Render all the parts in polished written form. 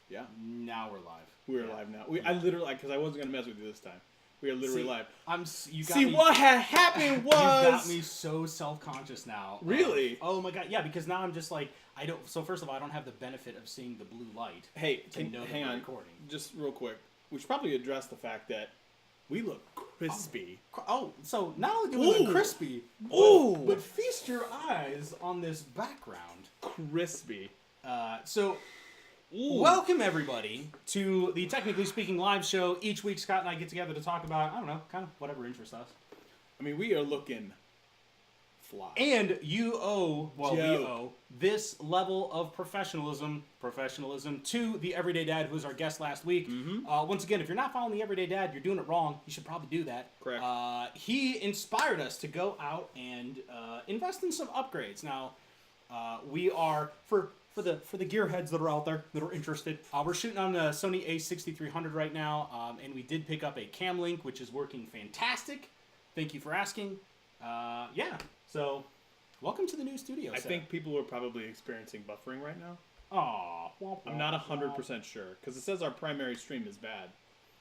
Yeah. Now we're live. We're live now. I literally, because I wasn't going to mess with you this time. We are literally live. What had happened was... You got me so self-conscious now. Really? Oh my god, yeah, because now I'm just like, I don't... So first of all, I don't have the benefit of seeing the blue light. Hey, hang on. Recording. Just real quick. We should probably address the fact that we look crispy. So not only do we look crispy, but feast your eyes on this background. Crispy. Welcome, everybody, to the Technically Speaking live show. Each week, Scott and I get together to talk about, I don't know, kind of whatever interests us. I mean, we are looking fly. And we owe this level of professionalism to the Everyday Dad, who was our guest last week. Mm-hmm. Once again, if you're not following the Everyday Dad, you're doing it wrong. You should probably do that. Correct. He inspired us to go out and invest in some upgrades. Now, we are, for the gearheads that are out there that are interested, we're shooting on the Sony a6300 right now, and we did pick up a Cam Link, which is working fantastic. Thank you for asking. So welcome to the new studio I think people are probably experiencing buffering right now. I'm not 100% sure, because it says our primary stream is bad.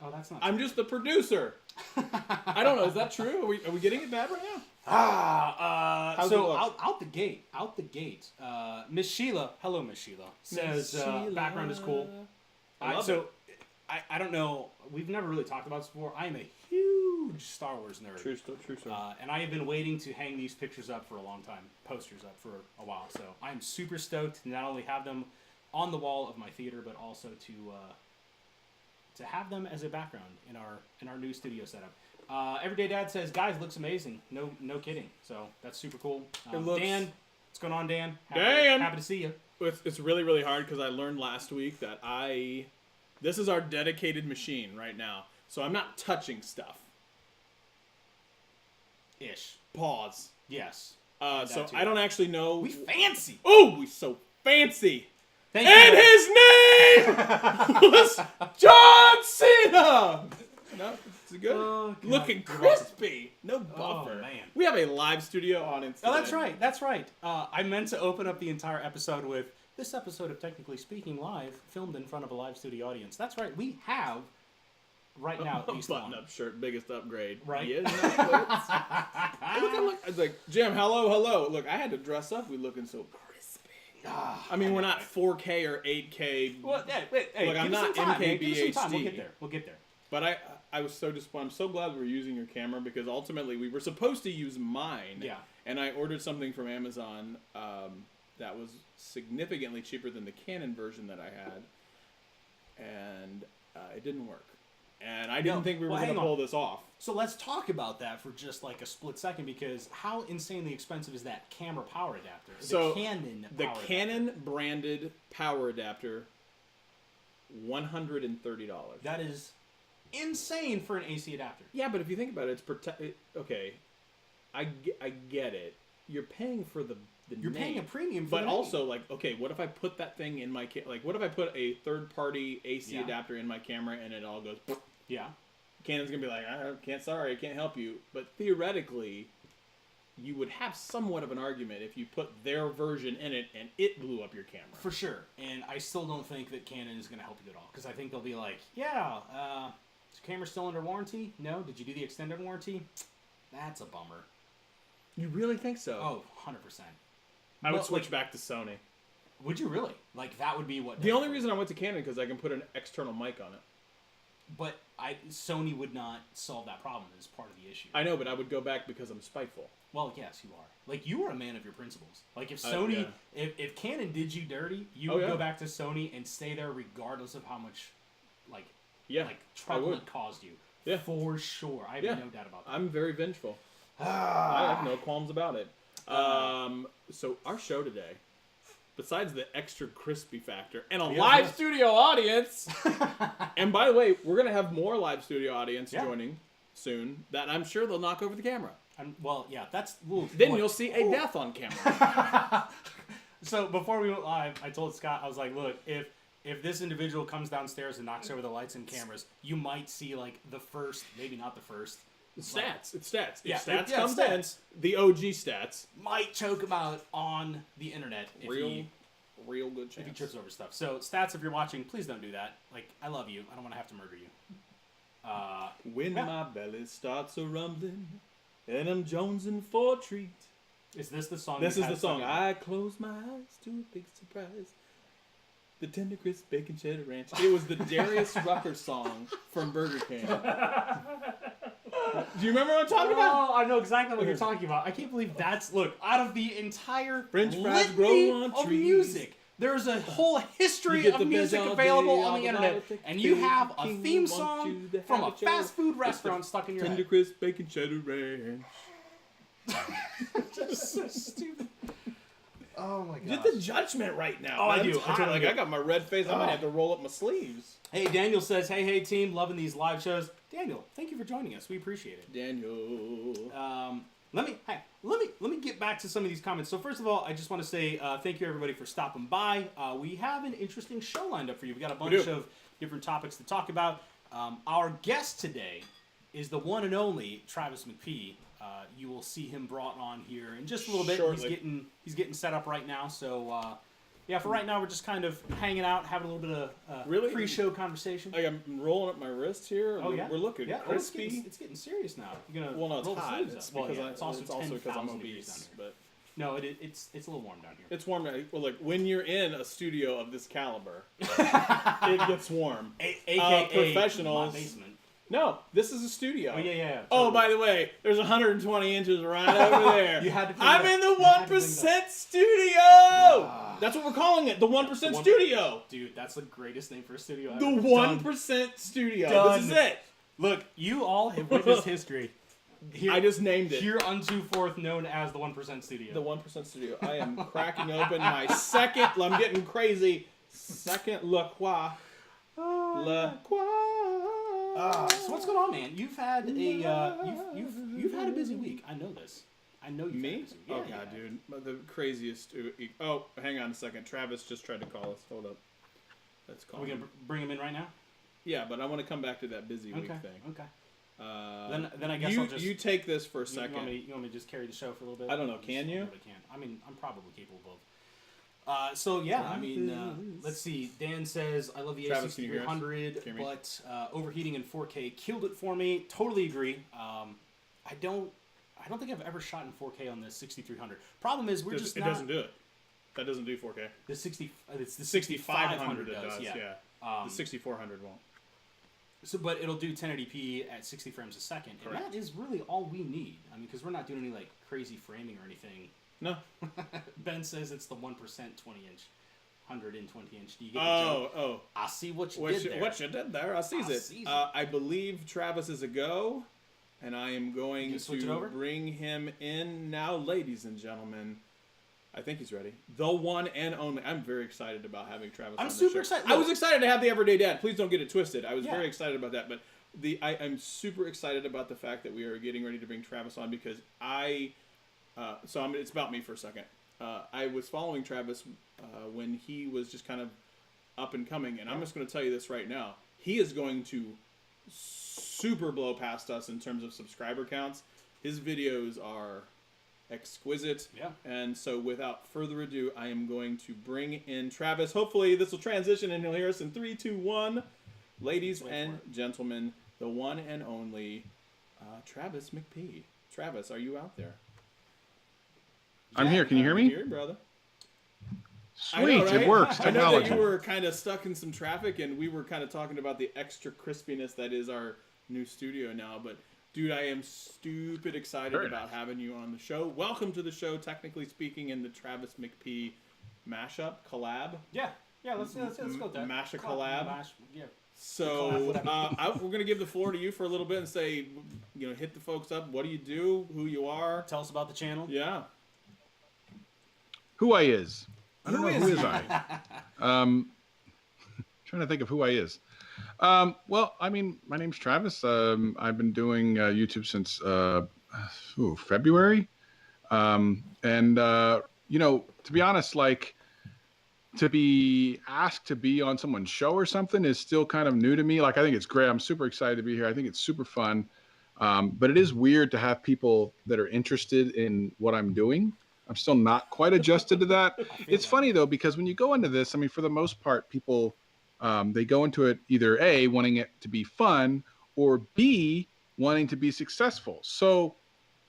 Oh, that's not I'm just the producer. I don't know. Is that true? Are we getting it bad right now? Out the gate, Miss Sheila, hello Miss Sheila, says background is cool. I don't know, we've never really talked about this before. I am a huge Star Wars nerd. True story. And I have been waiting to hang these pictures up for a long time, posters up for a while. So I'm super stoked to not only have them on the wall of my theater, but also to have them as a background in our new studio setup. Everyday Dad says, guys, looks amazing. No kidding. So that's super cool. Dan, what's going on, Dan? Happy to see you. It's really, really hard because I learned last week that this is our dedicated machine right now. So I'm not touching stuff. Ish. Pause. Yes. So I don't actually know. We fancy. Oh, we so fancy. Thank and you. His name was John Cena. No, it's good. Looking crispy. No buffer. Oh, man. We have a live studio audience today. Oh, that's right. I meant to open up the entire episode with this episode of Technically Speaking Live, filmed in front of a live studio audience. That's right. We have, right now, at least button-up shirt, biggest upgrade. Right. Yeah, I was like, Jim, hello. Look, I had to dress up. We looking so crispy. I mean, we're not 4K or 8K. Well, hey, look, I'm not MKBHD. We'll get there. But I was so disappointed. I'm so glad we're using your camera because ultimately we were supposed to use mine. Yeah. And I ordered something from Amazon that was significantly cheaper than the Canon version that I had. And it didn't work. And I didn't think we were going to pull this off. So let's talk about that for just like a split second, because how insanely expensive is that camera power adapter? The Canon branded power adapter, $130. That is insane for an AC adapter. Yeah, but if you think about it, okay, I get it. You're paying for the You're name, paying a premium for but the also name. like, okay, what if I put that thing in my what if I put a third-party AC adapter in my camera and it all goes? Yeah. Canon's gonna be like, I can't help you. But theoretically, you would have somewhat of an argument if you put their version in it and it blew up your camera. For sure. And I still don't think that Canon is gonna help you at all, because I think they'll be like, is your camera still under warranty? No. Did you do the extended warranty? That's a bummer. You really think so? Oh, 100%. I would switch back to Sony. Would you really? Like, that would be what... The only reason I went to Canon because I can put an external mic on it. But Sony would not solve that problem as part of the issue. I know, but I would go back because I'm spiteful. Well, yes, you are. Like, you are a man of your principles. Like, if Sony... If Canon did you dirty, you would go back to Sony and stay there regardless of how much, trouble it caused you. Yeah. For sure. I have no doubt about that. I'm very vengeful. I have no qualms about it. So our show today, besides the extra crispy factor and a live studio audience, and by the way, we're going to have more live studio audience joining soon that I'm sure they'll knock over the camera. Then you'll see a death on camera. So before we went live, I told Scott, I was like, look, if this individual comes downstairs and knocks over the lights and cameras, you might see like the first, maybe not the first, Stats. It's stats. Yeah, If stats yeah, comes stats. in, the OG stats. Might choke him out on the internet if he Real good chance. if he trips over stuff. So stats, if you're watching, please don't do that. Like, I love you. I don't want to have to murder you. When my belly starts a rumbling and I'm jonesing for a treat. Is this the song? This is the song. I close my eyes to a big surprise. The tender crisp bacon cheddar ranch. It was the Darius Rucker song from Burger King. Do you remember what I'm talking about? Oh, I know exactly what you're talking about. I can't believe that's out of the entire French fries litany grow on of trees. music. There's a whole history of music available on the internet, and you have a theme song from a fast food restaurant stuck in your tender head. crisp bacon cheddar ranch. Just so stupid. Oh my god. Get the judgment right now. Oh, I man. do. I'm tired. I I got my red face. I might have to roll up my sleeves. Hey, Daniel says, hey team, loving these live shows. Daniel, thank you for joining us. We appreciate it. Daniel. Let me get back to some of these comments. So first of all, I just want to say thank you everybody for stopping by. We have an interesting show lined up for you. We got a bunch of different topics to talk about. Our guest today is the one and only Travis McP. You will see him brought on here in just a little bit. Shortly. He's getting set up right now. So yeah, for right now we're just kind of hanging out, having a little bit of pre-show conversation. Like I'm rolling up my wrist here. Oh yeah, we're looking crispy. It's getting serious now. You're gonna well, no, it's roll the hot. sleeves It's up. because it's also because I'm 10,000 degrees obese. down here. But no, it's a little warm down here. it's warm. Well, like when you're in a studio of this caliber, it gets warm. AKA professionals. my basement. No, this is a studio. Oh yeah. Totally. Oh, by the way, there's 120 inches right over there. You had to I'm in the 1% studio. That's what we're calling it, the 1% studio. Dude, that's the greatest name for a studio ever. The 1% studio. Done. This is it. Look, you all have witnessed history. Here, I just named it. Here unto forth known as the 1% studio. The 1% studio. I am cracking open my second. I'm getting crazy. Second La Croix. La Croix. So what's going on, man? You've had a you've had a busy week. I know this. I know you've had a busy week. Oh god, dude, the craziest. Oh, hang on a second. Travis just tried to call us. Hold up. Let's call. Are we gonna bring him in right now? Yeah, but I want to come back to that busy week thing. Okay. Then I guess I'll just. You take this for a second. You want me to just carry the show for a little bit? I don't know. Can you? I mean, I'm probably capable of. So yeah, I mean, let's see. Dan says, I love the A6300, but overheating in 4K killed it for me. Totally agree. I don't think I've ever shot in 4K on the 6300. Problem is, we're just not... It doesn't do it. That doesn't do 4K. It's the 6500 it does, yeah. The 6400 won't. So, but it'll do 1080p at 60 frames a second. Correct. And that is really all we need. I mean, because we're not doing any, like, crazy framing or anything. No. Ben says it's the 1% 20-inch, 120-inch. Do you get the joke? Oh. I see what you did there. What you did there. I sees it. I believe Travis is a go, and I am going to bring him in now, ladies and gentlemen. I think he's ready. The one and only. I'm very excited about having Travis on the show. I'm super excited. I was excited to have the Everyday Dad. Please don't get it twisted. I was very excited about that. But I'm super excited about the fact that we are getting ready to bring Travis on because it's about me for a second. I was following Travis when he was just kind of up and coming. And I'm just going to tell you this right now. He is going to super blow past us in terms of subscriber counts. His videos are exquisite. Yeah. And so without further ado, I am going to bring in Travis. Hopefully this will transition and he'll hear us in 3, 2, 1. Ladies and gentlemen, the one and only Travis McP. Travis, are you out there? I'm here. Can you hear me? I hear you, brother. Sweet, know, right? It works. I know that you were kind of stuck in some traffic, and we were kind of talking about the extra crispiness that is our new studio now. But, dude, I am stupid excited about having you on the show. Welcome to the show, technically speaking, in the Travis McP mashup collab. Yeah, let's go with that. Mashup collab. Yeah. So we're gonna give the floor to you for a little bit and say, hit the folks up. What do you do? Who you are? Tell us about the channel. Yeah. Who I is. I don't know who is I. Trying to think of who I is. Well, I mean, my name's Travis. I've been doing YouTube since February. To be honest, like, to be asked to be on someone's show or something is still kind of new to me. Like, I think it's great. I'm super excited to be here. I think it's super fun. But it is weird to have people that are interested in what I'm doing. I'm still not quite adjusted to that. It's funny though, because when you go into this, I mean, for the most part, people they go into it either A, wanting it to be fun, or B, wanting to be successful. So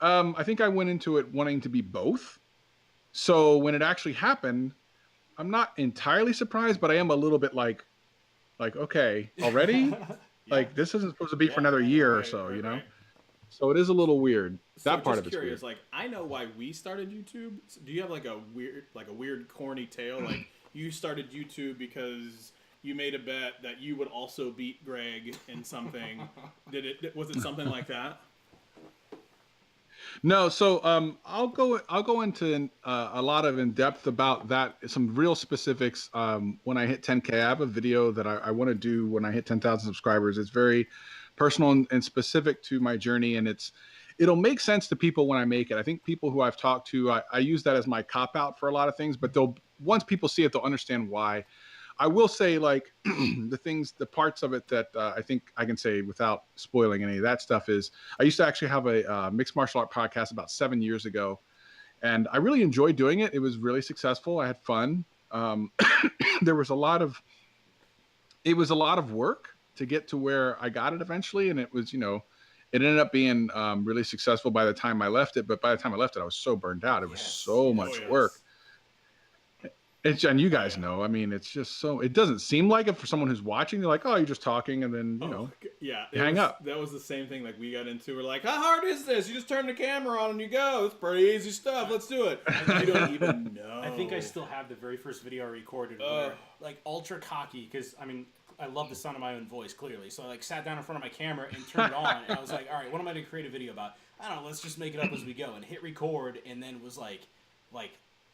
I think I went into it wanting to be both. So when it actually happened, I'm not entirely surprised, but I am a little bit like okay, already? Like this isn't supposed to be for another year or so, you know? Right. So it is a little weird. So That part just of it's curious, weird. like I know why we started YouTube. Do you have like a weird corny tale? Like you started YouTube because you made a bet that you would also beat Greg in something. Was it something like that? No, so I'll go into a lot of in depth about that. Some real specifics. When I hit 10K, I have a video that I want to do when I hit 10,000 subscribers. It's very personal and specific to my journey, and it'll make sense to people when I make it. I think people who I've talked to, I use that as my cop out for a lot of things, but they'll once people see it, they'll understand why. I will say, like, the parts of it that I think I can say without spoiling any of that stuff is I used to actually have a mixed martial art podcast about 7 years ago, and I really enjoyed doing it. It was really successful. I had fun. There was it was a lot of work to get to where I got it eventually, and it was, it ended up being really successful by the time I left it. But by the time I left it, I was so burned out. It was so much work. And you guys know, I mean, it's just so, it doesn't seem like it for someone who's watching. They're like, oh, you're just talking, and then, you hang up. That was the same thing like we got into. We're like, how hard is this? You just turn the camera on and you go. It's pretty easy stuff. Let's do it. You don't even know. I think I still have the very first video I recorded where, like, ultra cocky, because, I mean, I love the sound of my own voice, clearly. So I, like, sat down in front of my camera and turned it on, and I was like, all right, what am I going to create a video about? I don't know, let's just make it up as we go, and hit record, and then was like,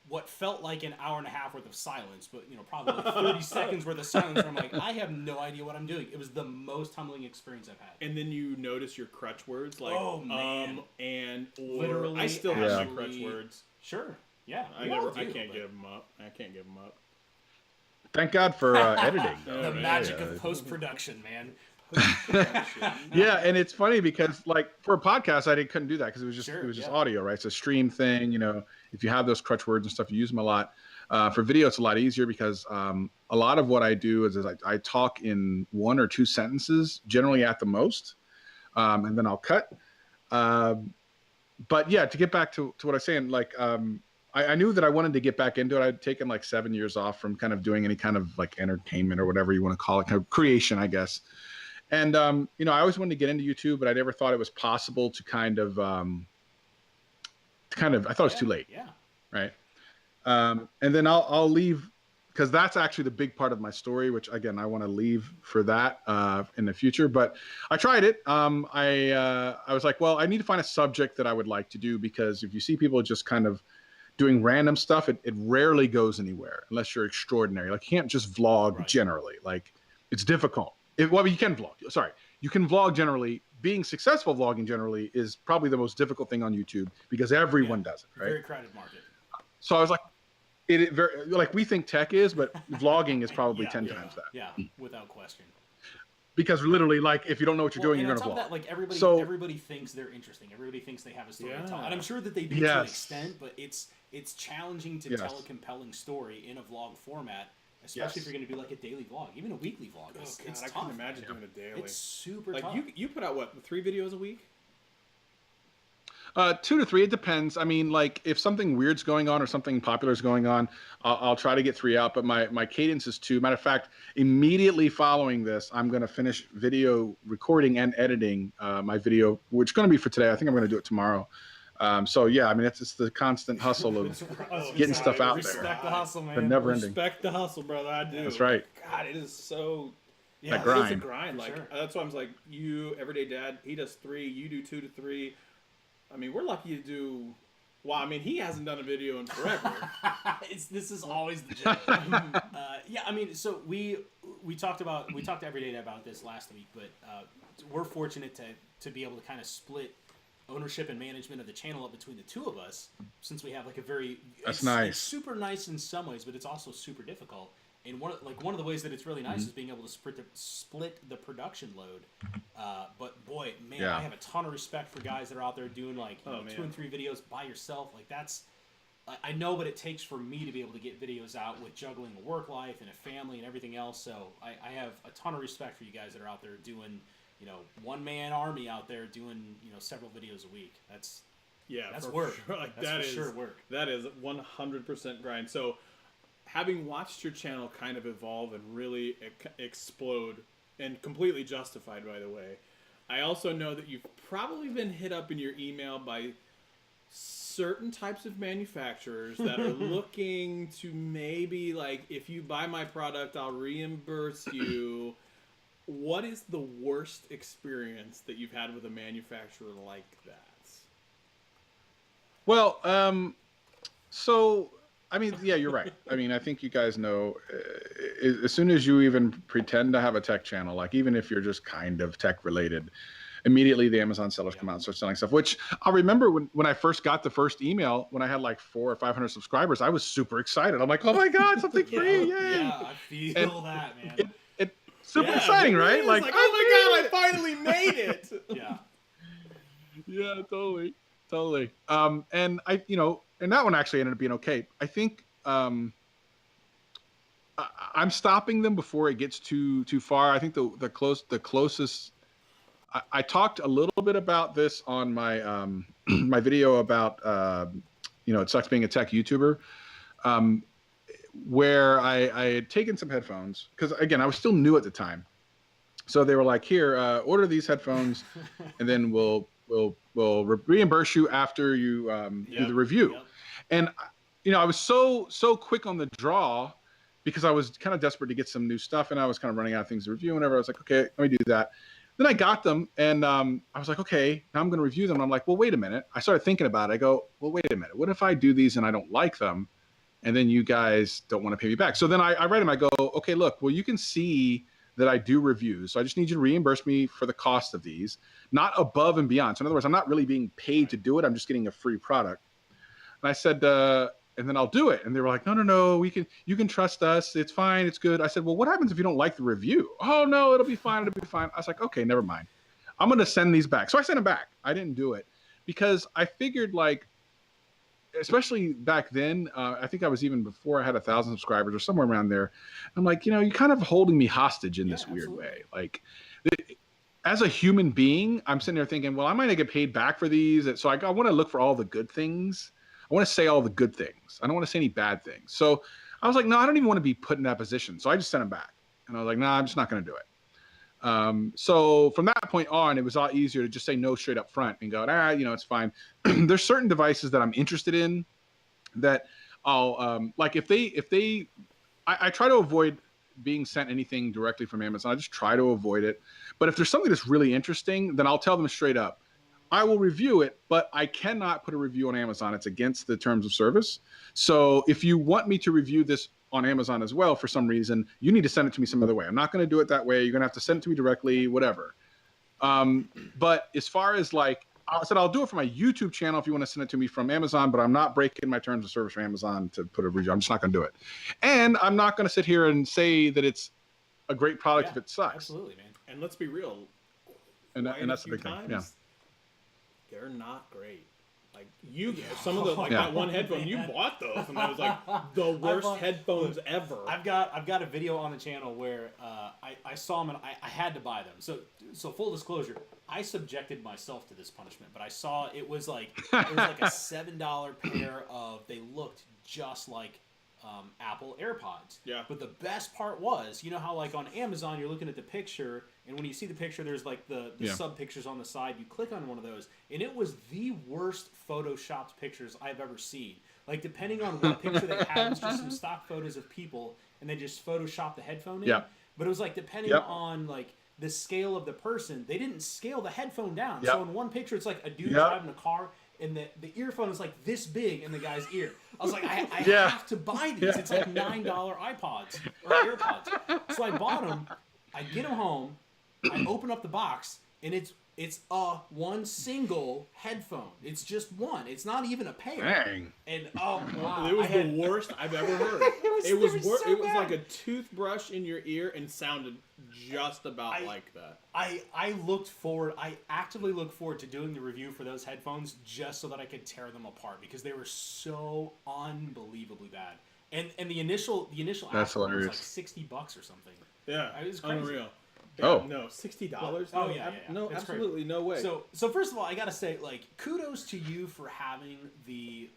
what felt like an hour and a half worth of silence, but, probably like 30 seconds worth of silence where I'm like, I have no idea what I'm doing. It was the most humbling experience I've had. And then you notice your crutch words, like, oh, man. And, or, literally, I still have my crutch words. Sure. Yeah. I can't give them up. I can't give them up. Thank God for editing. The magic of post-production, man. Yeah, and it's funny because, like, for a podcast, I couldn't do that because it was just audio, right? It's a stream thing. If you have those crutch words and stuff, you use them a lot. For video, it's a lot easier because a lot of what I do is I talk in one or two sentences, generally at the most, and then I'll cut. But yeah, to get back to what I was saying, like, I knew that I wanted to get back into it. I'd taken like 7 years off from kind of doing any kind of like entertainment or whatever you want to call it, kind of creation, I guess. And, I always wanted to get into YouTube, but I never thought it was possible to I thought it was too late. Yeah. Right. And then I'll leave because that's actually the big part of my story, which again, I want to leave for that in the future, but I tried it. I was like, well, I need to find a subject that I would like to do, because if you see people just kind of doing random stuff, it rarely goes anywhere unless you're extraordinary. Like, you can't just vlog generally. Like, it's difficult. Well, you can vlog. Sorry. You can vlog generally. Being successful vlogging generally is probably the most difficult thing on YouTube because everyone does it, right? Very crowded market. So I was like, like we think tech is, but vlogging is probably 10 times that. Yeah, without question. Because literally, like, if you don't know what you're doing, you're going to vlog. That, like, everybody thinks they're interesting. Everybody thinks they have a story to tell. And I'm sure that they do to an extent, but it's challenging to tell a compelling story in a vlog format. Especially if you're going to do like a daily vlog, even a weekly vlog. It's tough. I can't imagine doing a daily. It's super tough. Like, you put out, what, 3 videos a week? 2 to 3, it depends. I mean, like, if something weird's going on or something popular is going on, I'll try to get 3 out, but my cadence is 2. Matter of fact, immediately following this, I'm going to finish video recording and editing my video, which is going to be for today. I think I'm going to do it tomorrow. So yeah, I mean, it's just the constant hustle of getting stuff out there. Respect the hustle, man. But never ending. Respect the hustle, brother. I do. That's right. God, it is so. Yeah, that grind. It's a grind. Like, that's why I'm like, you, Everyday Dad, he does 3, you do 2 to 3. I mean, we're lucky to do. Well, I mean, he hasn't done a video in forever. This is always the joke. Yeah, I mean, so we talked to Everyday Dad about this last week, but we're fortunate to be able to kind of split ownership and management of the channel up between the two of us, since we have like a very nice. It's super nice in some ways, but it's also super difficult. And one of the ways that it's really nice is being able to split the production load. But boy, man, I have a ton of respect for guys that are out there doing like 2 and 3 videos by yourself. Like that's, I know what it takes for me to be able to get videos out with juggling a work life and a family and everything else. So I have a ton of respect for you guys that are out there doing, one-man army out there doing, several videos a week. That's work. Sure. Like, that's for sure work. That is 100% grind. So having watched your channel kind of evolve and really explode, and completely justified, by the way, I also know that you've probably been hit up in your email by certain types of manufacturers that are looking to maybe, like, if you buy my product, I'll reimburse you. What is the worst experience that you've had with a manufacturer like that? Well, so, I mean, yeah, you're right. I mean, I think you guys know, as soon as you even pretend to have a tech channel, like even if you're just kind of tech related, immediately the Amazon sellers come out and start selling stuff, which I remember when I first got the first email, when I had like 400 or 500 subscribers, I was super excited. I'm like, oh my God, something free. Yay. Yeah, I feel that, man. It's super exciting, right? Like, oh my God, I finally made it. Yeah. Yeah, totally. And and that one actually ended up being okay. I think I'm stopping them before it gets too far. I think the closest. I talked a little bit about this on my my video about it sucks being a tech YouTuber, where I had taken some headphones because again I was still new at the time, so they were like, here, order these headphones, and then we'll reimburse you after you do the review. Yep. And I was so quick on the draw because I was kind of desperate to get some new stuff, and I was kind of running out of things to review. Whenever I was like, okay, let me do that. Then I got them, and I was like, okay, now I'm going to review them. And I'm like, well, wait a minute. I started thinking about it. I go, well, wait a minute. What if I do these and I don't like them, and then you guys don't want to pay me back? So then I write them. I go, okay, look, well, you can see that I do reviews. So I just need you to reimburse me for the cost of these, not above and beyond. So in other words, I'm not really being paid to do it. I'm just getting a free product. And I said, and then I'll do it. And they were like, no, you can trust us. It's fine. It's good. I said, well, what happens if you don't like the review? Oh no, it'll be fine. I was like, okay, never mind. I'm going to send these back. So I sent them back. I didn't do it because I figured, like, especially back then, I think I was even before I had 1,000 subscribers or somewhere around there. I'm like, you're kind of holding me hostage in this weird way. Like, as a human being, I'm sitting there thinking, well, I might not get paid back for these. So I want to look for all the good things. I want to say all the good things. I don't want to say any bad things. So I was like, no, I don't even want to be put in that position. So I just sent them back. And I was like, no, I'm just not going to do it. So from that point on, it was a lot easier to just say no straight up front and go, it's fine. There's certain devices that I'm interested in that I'll, like I try to avoid being sent anything directly from Amazon. I just try to avoid it. But if there's something that's really interesting, then I'll tell them straight up, I will review it, but I cannot put a review on Amazon. It's against the terms of service. So if you want me to review this on Amazon as well, for some reason, you need to send it to me some other way. I'm not going to do it that way. You're going to have to send it to me directly, whatever. But as far as like, I said, I'll do it for my YouTube channel if you want to send it to me from Amazon, but I'm not breaking my terms of service from Amazon to put a review. I'm just not going to do it. And I'm not going to sit here and say that it's a great product if it sucks. Absolutely, man. And let's be real. And that's the big thing. Yeah. They're not great. Like some of the that one headphone you bought those, and I was like the worst headphones ever. I've got a video on the channel where I saw them and I had to buy them. So full disclosure, I subjected myself to this punishment, but I saw it was like a $7 pair of. They looked just like Apple AirPods. Yeah. But the best part was, how like on Amazon you're looking at the picture, and when you see the picture, there's like the sub pictures on the side. You click on one of those, and it was the worst photoshopped pictures I've ever seen. Like depending on what picture they had, it was just some stock photos of people, and they just photoshopped the headphone in. Yeah. But it was like depending on like the scale of the person, they didn't scale the headphone down. Yep. So in one picture, it's like a dude driving a car, and the earphone is like this big in the guy's ear. I was like, I have to buy these. It's like $9 iPods or AirPods. So I bought them. I get them home. I open up the box, and it's It's one single headphone. It's just one. It's not even a pair. Dang. And oh wow, it was the worst I've ever heard. It was like a toothbrush in your ear and sounded just about like that. I actively looked forward to doing the review for those headphones just so that I could tear them apart because they were so unbelievably bad. And the initial That's Apple was hilarious. like $60 or something. Yeah, it was crazy. unreal. Oh. No, $60? Oh, yeah. No, It's absolutely crazy. no way. So first of all, I gotta say, like, kudos to you for having the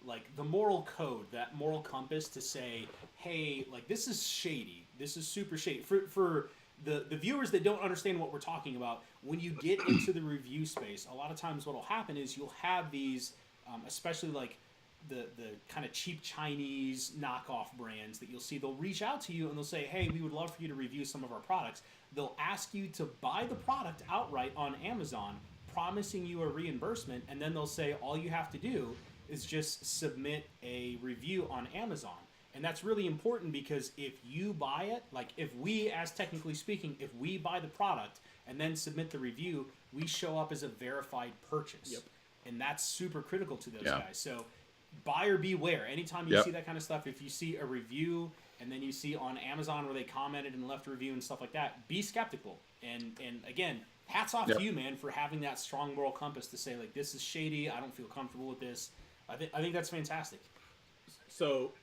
moral code, that moral compass to say, hey, like, this is shady. This is super shady. For the viewers that don't understand what we're talking about, when you get into the review space, a lot of times what'll happen is you'll have these, especially like the kind of cheap Chinese knockoff brands that you'll see, they'll reach out to you and they'll say, hey, we would love for you to review some of our products. They'll ask you to buy the product outright on Amazon, promising you a reimbursement, and then they'll say all you have to do is just submit a review on Amazon. And that's really important because if you buy it, like if we, as technically speaking, if we buy the product and then submit the review, we show up as a verified purchase. Yep. And that's super critical to those guys. So buyer beware. Anytime you see that kind of stuff, if you see a review and then you see on Amazon where they commented and left a review and stuff like that, be skeptical. And again, hats off to you, man, for having that strong moral compass to say, like, this is shady. I don't feel comfortable with this. I think that's fantastic. So,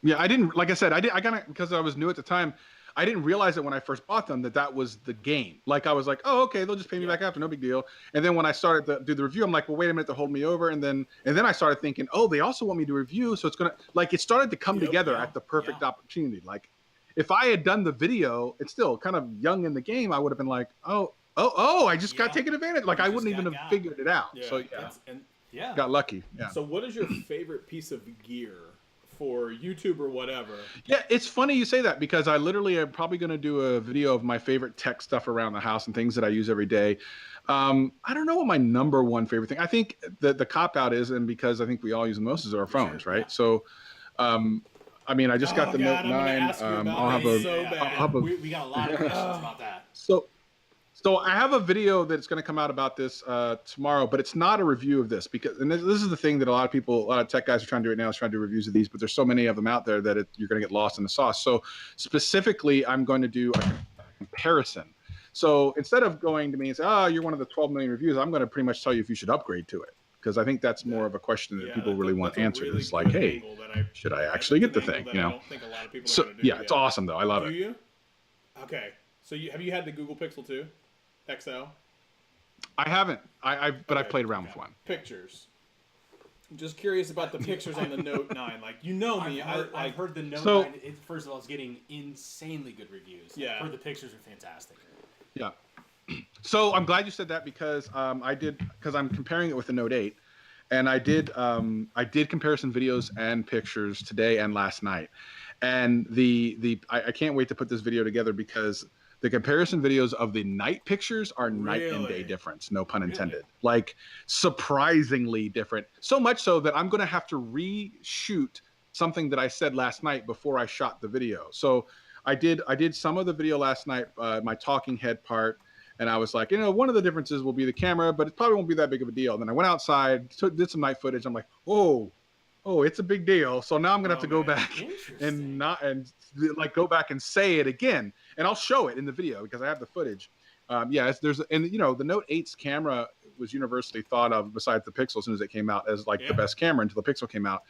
yeah, I didn't, like I said, I kind of, because I was new at the time, I didn't realize it when I first bought them that was the game. Like, I was like, oh, okay, they'll just pay me back after, no big deal. And then when I started to do the review, I'm like, well, wait a minute, they're holding me over. And then I started thinking, oh, they also want me to review. So it's going to, like, it started to come together at the perfect opportunity. Like, if I had done the video, it's still kind of young in the game, I would have been like, oh, I just got taken advantage. Like, I wouldn't even have figured it out. yeah, So, got lucky. Yeah. So what is your favorite piece of gear for YouTube or whatever? Yeah, it's funny you say that because I literally am probably going to do a video of my favorite tech stuff around the house and things that I use every day. I don't know what my number one favorite thing. I think the cop out is, and because I think we all use them most, is our phones, right? So, I mean, I just got the Note 9. I'll have a we got a lot of questions about that. So I have a video that's going to come out about this tomorrow, but it's not a review of this because, and this is the thing that a lot of tech guys are trying to do right now is trying to do reviews of these, but there's so many of them out there that you're going to get lost in the sauce. So specifically, I'm going to do a comparison. So instead of going to me and say, oh, you're one of the 12 million reviews, I'm going to pretty much tell you if you should upgrade to it. Because I think that's more of a question that people really want answered. Really it's like, hey, should I actually get the thing? You know? I don't think a lot of people so are gonna do yeah, it's awesome though. I love it. Do you? Okay. So have you had the Google Pixel 2 XL? I haven't. But I've played around with one. Pictures. I'm just curious about the pictures on the Note 9. Like, you know me. I've heard the Note 9. First of all, it's getting insanely good reviews. Yeah. I've heard the pictures are fantastic. Yeah. So I'm glad you said that because I'm comparing it with the Note 8, and I did comparison videos and pictures today and last night, and I can't wait to put this video together because the comparison videos of the night pictures are night and day difference, no pun intended. Like surprisingly different. So much so that I'm going to have to reshoot something that I said last night before I shot the video. So I did some of the video last night, my talking head part. And I was like, one of the differences will be the camera, but it probably won't be that big of a deal. Then I went outside, did some night footage. I'm like, oh, it's a big deal. So now I'm gonna have to go back and go back and say it again, and I'll show it in the video because I have the footage. The Note 8's camera was universally thought of, besides the Pixel, as soon as it came out, as the best camera until the Pixel came out.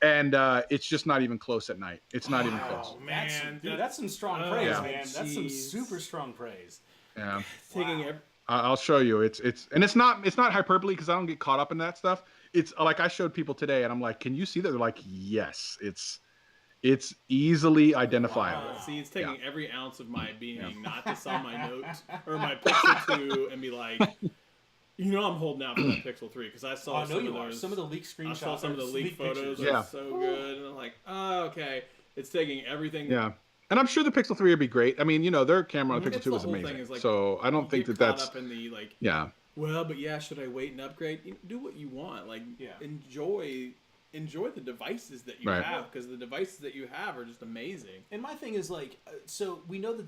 And it's just not even close at night. It's not even close. Oh man, that's some strong praise, man. That's some super strong praise. Yeah, taking I'll show you. It's not hyperbole because I don't get caught up in that stuff. It's like I showed people today, and I'm like, "Can you see that?" They're like, "Yes." It's easily identifiable. Wow. See, it's taking every ounce of my being not to sell my Note or my Pixel 2 and be like, I'm holding out for that Pixel 3 because I saw some of the leaked screenshots. I saw some of the leaked photos. Are so good, and I'm like, oh, okay. It's taking everything. Yeah. And I'm sure the Pixel 3 would be great. I mean, their camera on the Pixel 2 is amazing. So I don't think that's up in the yeah. Well, but should I wait and upgrade? Do what you want. Enjoy enjoy the devices that you have, because the devices that you have are just amazing. And my thing is like, so we know that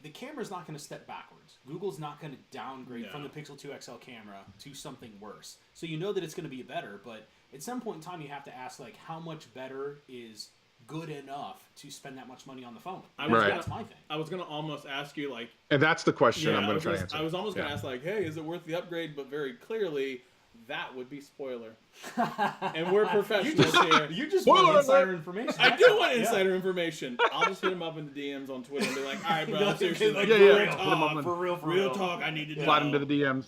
the camera's not going to step backwards. Google's not going to downgrade from the Pixel 2 XL camera to something worse. So you know that it's going to be better, but at some point in time you have to ask like, how much better is good enough to spend that much money on the phone? That's my thing. I was going to almost ask you like, and that's the question I'm going to try to answer. I was almost going to ask like, hey, is it worth the upgrade? But very clearly, that would be spoiler. And we're professionals here. You just want insider information. I do want insider information. I'll just hit him up in the DMs on Twitter and be like, all right, bro, seriously, like, for real talk, I need to know. Slide into the DMs.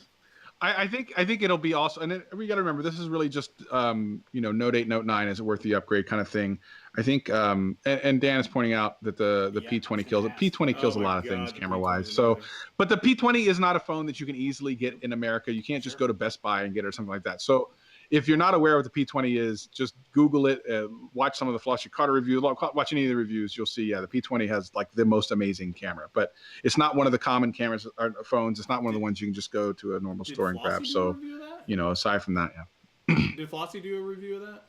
I think it'll be also, and we got to remember, this is really just Note 8, Note 9, is it worth the upgrade kind of thing. I think, and Dan is pointing out that the P20 kills it. P20 kills a lot of things camera wise. So, but the P20 is not a phone that you can easily get in America. You can't just go to Best Buy and get it or something like that. So, if you're not aware of what the P20 is, just Google it, watch some of the Flossie Carter reviews, watch any of the reviews. You'll see, the P20 has like the most amazing camera, but it's not one of the common cameras or phones. It's not one of the ones you can just go to a normal store and grab. So, aside from that, Did Flossie do a review of that?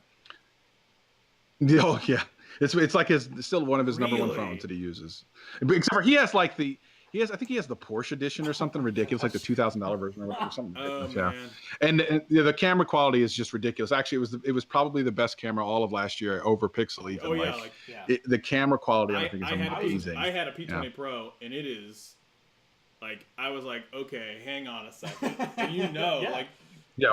Oh yeah, it's like still one of his number one phones that he uses. Except for I think he has the Porsche edition or something ridiculous, like the $2,000 version or something ridiculous. Man. And the camera quality is just ridiculous. Actually, it was probably the best camera all of last year over Pixel. Even the camera quality I think is amazing. I had a P20 Pro, and it is like, I was like, okay, hang on a second, and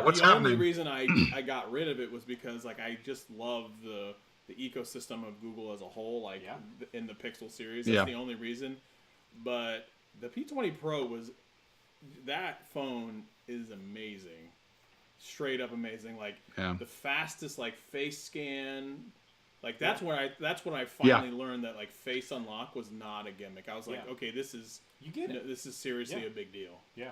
what's happening? The only reason I got rid of it was because like I just love the ecosystem of Google as a whole, in the Pixel series. That's the only reason. But the P20 Pro that phone is amazing. Straight up amazing. Like the fastest like face scan. Like that's when I finally learned that like face unlock was not a gimmick. I was like, okay, this is this is seriously a big deal. Yeah.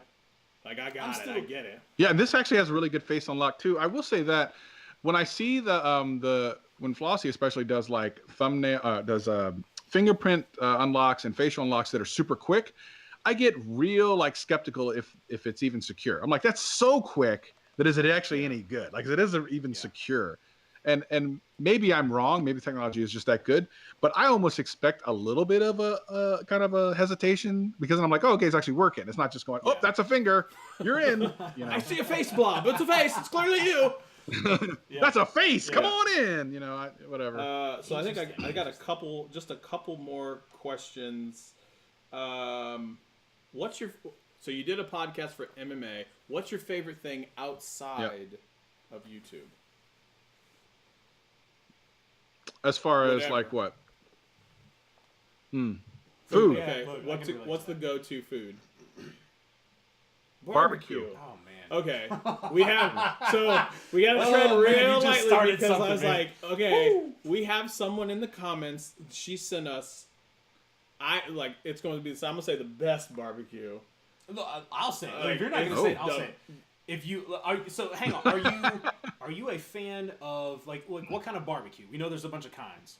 Like I get it. Yeah, and this actually has a really good face unlock too. I will say that when I see when Flossie especially does like fingerprint unlocks and facial unlocks that are super quick, I get real like skeptical if it's even secure. I'm like, that's so quick that is it actually any good? Like, it isn't even secure. And maybe I'm wrong. Maybe technology is just that good. But I almost expect a little bit of a kind of a hesitation, because I'm like, oh, okay, it's actually working. It's not just going, oh, that's a finger. You're in. I see a face blob. It's a face. It's clearly you. That's a face. Come on in. Whatever. So I think I got a couple more questions. So you did a podcast for MMA. What's your favorite thing outside of YouTube? As far as like what? Food. Okay. What's the go-to food? Barbecue. Oh man. Okay. We have to tread real lightly, because I was like, okay, we have someone in the comments. She sent us. It's going to be. I'm gonna say the best barbecue. No, I'll say it. If you're not gonna say it, I'll say it. If you hang on. Are you a fan of like what kind of barbecue? We know there's a bunch of kinds.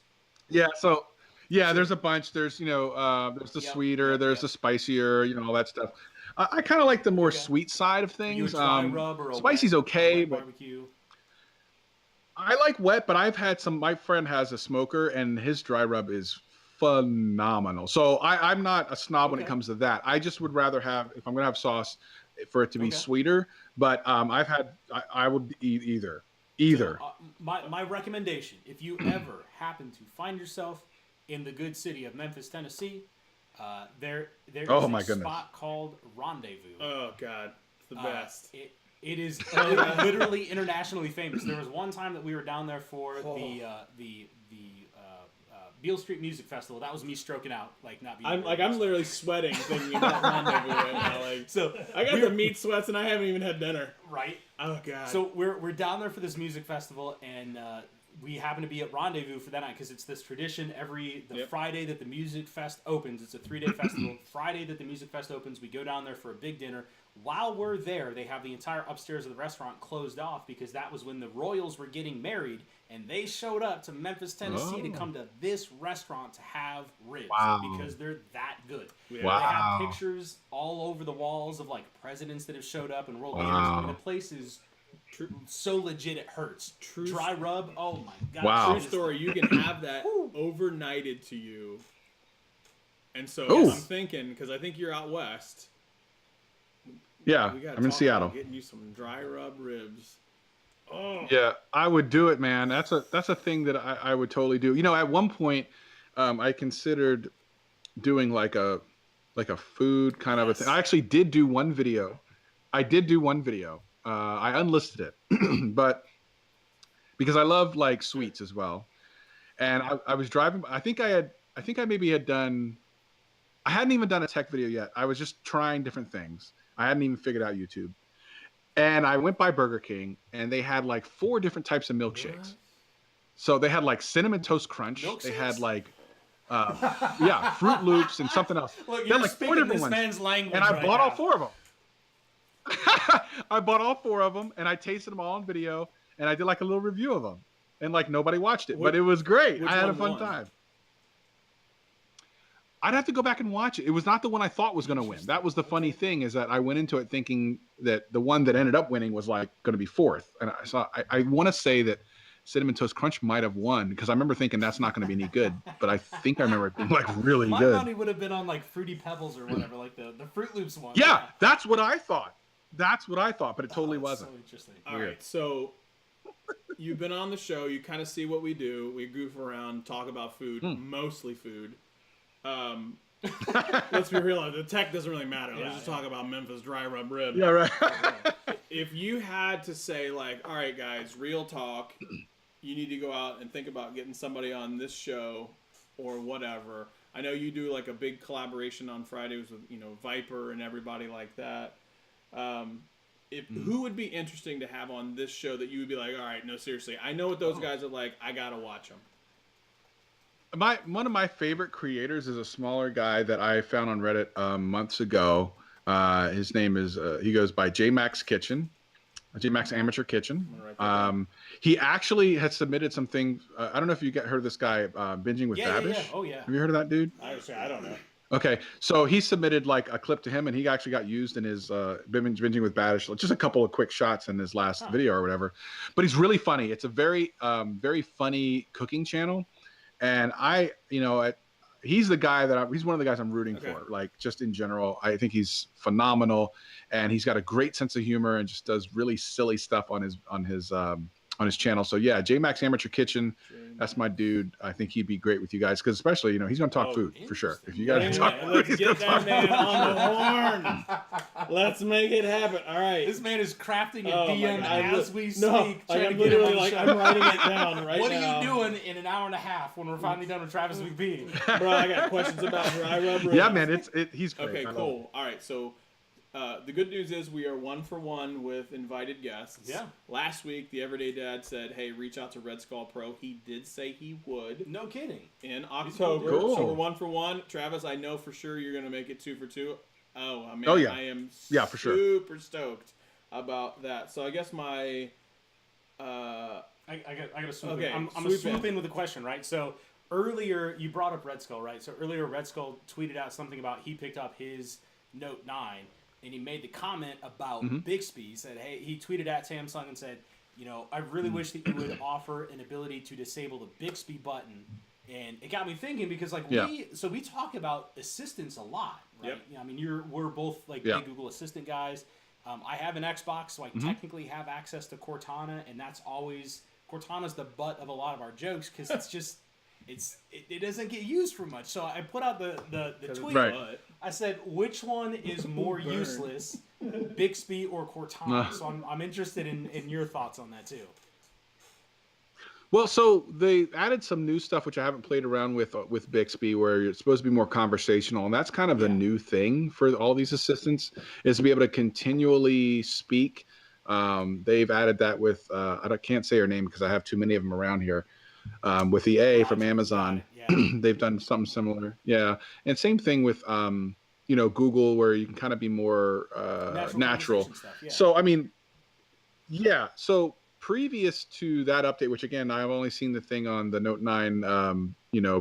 Yeah. So there's a bunch. There's there's the sweeter. There's the spicier. All that stuff. I kind of like the more sweet side of things. Dry rub or spicy's okay, but barbecue. I like wet. But I've had some. My friend has a smoker, and his dry rub is phenomenal. So I'm not a snob when it comes to that. I just would rather have, if I'm gonna have sauce, for it to be sweeter. But I would eat either. So, my recommendation, if you ever happen to find yourself in the good city of Memphis, Tennessee, there is a spot called Rendezvous. Oh God, it's the best. It is literally internationally famous. There was one time that we were down there for the Beale Street Music Festival. That was me stroking out, not being. I'm literally sweating thinking about Rendezvous right now. So I got the meat sweats and I haven't even had dinner. Right. Oh God. So we're down there for this music festival, and we happen to be at Rendezvous for that night because it's this tradition Friday that the music fest opens. It's a 3-day festival. Friday that the music fest opens, we go down there for a big dinner. While we're there, they have the entire upstairs of the restaurant closed off because that was when the Royals were getting married, and they showed up to Memphis, Tennessee to come to this restaurant to have ribs because they're that good. Wow. They have pictures all over the walls of presidents that have showed up and world leaders. I mean, the place is so legit it hurts. Dry rub, oh my god. Wow. True story. You can have that overnighted to you. And so Ooh. I'm thinking, because I think you're out west. Yeah, We gotta I'm in talk Seattle. about getting you some dry rub ribs. Oh. Yeah, I would do it, man. That's a thing that I would totally do. You know, at one point, I considered doing like a food kind of a thing. I actually did do one video. I unlisted it, but because I love like sweets as well. And I was driving. I think I maybe had done. I hadn't even done a tech video yet. I was just trying different things. I hadn't even figured out YouTube. And I went by Burger King, and they had like 4 different types of milkshakes. What? So they had like Cinnamon Toast Crunch. They had like, Fruit Loops and something else. Look, you're like speaking this man's language. And I right bought now. all 4 of them. I bought all 4 of them, and I tasted them all on video, and I did like a little review of them. And like nobody watched it, but it was great. I had a fun time. I'd have to go back and watch it. It was not the one I thought was going to win. That was the funny thing, is that I went into it thinking that the one that ended up winning was like going to be 4th. And I want to say that Cinnamon Toast Crunch might have won, because I remember thinking that's not going to be any good. But I think I remember it being like really good. My money would have been on like Fruity Pebbles or whatever, like the Fruit Loops one. Yeah, that's what I thought. But it totally wasn't. So interesting. All right, so you've been on the show. You kind of see what we do. We goof around, talk about food, mostly food. Let's be real. The tech doesn't really matter. Let's just talk about Memphis dry rub rib. Yeah, right. If you had to say, like, all right, guys, real talk, you need to go out and think about getting somebody on this show or whatever. I know you do like a big collaboration on Fridays with Viper and everybody like that. Who would be interesting to have on this show that you would be like, all right, no, seriously, I know what those guys are like. I gotta watch them. One of my favorite creators is a smaller guy that I found on Reddit months ago. His name is he goes by JMax Kitchen, JMax Amateur Kitchen. He actually has submitted some things. I don't know if you heard of this guy, Binging with Babish. Yeah. Oh yeah. Have you heard of that dude? I don't know. Okay, so he submitted like a clip to him, and he actually got used in his Binging with Babish, just a couple of quick shots in his last video or whatever. But he's really funny. It's a very very funny cooking channel. And he's the guy he's one of the guys I'm rooting for, like just in general. I think he's phenomenal, and he's got a great sense of humor and just does really silly stuff on his channel. So yeah, JMax Amateur Kitchen, that's my dude. I think he'd be great with you guys, because especially he's going to talk food for sure. If you guys talk food, let's get that man on the horn. Let's make it happen. All right, this man is crafting a DM as we speak. No, I'm literally I'm writing it down right now. What are you doing in an hour and a half when we're finally done with Travis McP? Bro, I got questions about dry rub. Yeah, man, he's great. Okay, cool. All right, so. The good news is we are 1 for 1 with invited guests. Yeah. Last week, the Everyday Dad said, hey, reach out to Red Skull Pro. He did say he would. No kidding. In October. Cool. So we're 1 for 1. Travis, I know for sure you're going to make it 2 for 2. Oh, I mean, oh, yeah. I am for sure. super stoked about that. So I guess my... I got to swoop okay, in. I'm going to swoop in with a question, right? So earlier, you brought up Red Skull, right? So earlier, Red Skull tweeted out something about he picked up his Note 9. And he made the comment about Bixby. He said, hey, he tweeted at Samsung and said, I really wish that you would offer an ability to disable the Bixby button. And it got me thinking, because we talk about assistants a lot, right? Yep. I mean, we're both like big Google Assistant guys. I have an Xbox, so I technically have access to Cortana, and Cortana's the butt of a lot of our jokes, because it's just it doesn't get used for much. So I put out the tweet. Right. I said, which one is more useless, Bixby or Cortana? So I'm interested in your thoughts on that too. Well, so they added some new stuff which I haven't played around with Bixby, where it's supposed to be more conversational, and that's kind of the new thing for all these assistants, is to be able to continually speak. They've added that with I can't say her name because I have too many of them around here. With EA from Amazon, they've done something similar. Yeah, and same thing with Google, where you can kind of be more natural. So I mean, so previous to that update, which again, I've only seen the thing on the Note 9,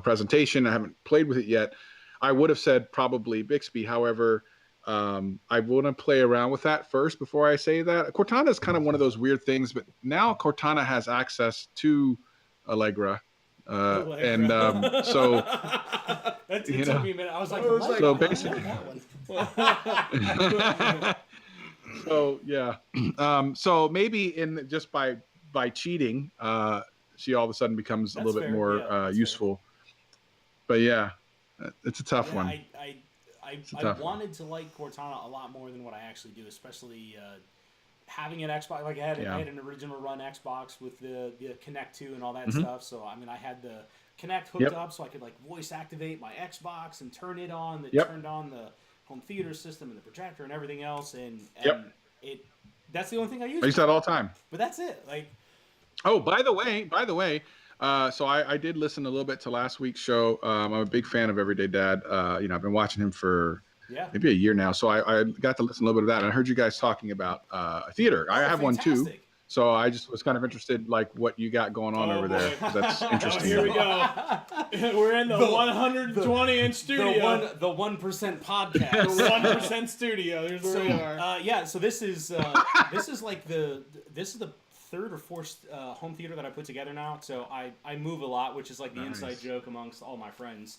presentation. I haven't played with it yet. I would have said probably Bixby. However, I want to play around with that first before I say that. Cortana is kind of one of those weird things, but now Cortana has access to Allegra. And so it took me a minute. I was like, so basically, so yeah, so maybe in just by cheating, she all of a sudden becomes a little bit more useful. But yeah, it's a tough one. I wanted to like Cortana a lot more than what I actually do, especially having an Xbox. Like I had an original run Xbox with the Kinect 2 and all that stuff. So I mean, I had the Kinect hooked up so I could like voice activate my Xbox and turn it on. That turned on the home theater system and the projector and everything else. And that's the only thing I use. I use that all the time. But that's it. Like, oh, by the way. So I did listen a little bit to last week's show. I'm a big fan of Everyday Dad. I've been watching him for maybe a year now. So I got to listen a little bit of that. And I heard you guys talking about a theater. I have one too. So I just was kind of interested, like what you got going on over there. That's interesting. Here we go. We're in the 120-inch studio. The 1% podcast. The 1% studio. There's where we are. So this is like the third or fourth home theater that I put together now. So I move a lot, which is like the inside joke amongst all my friends.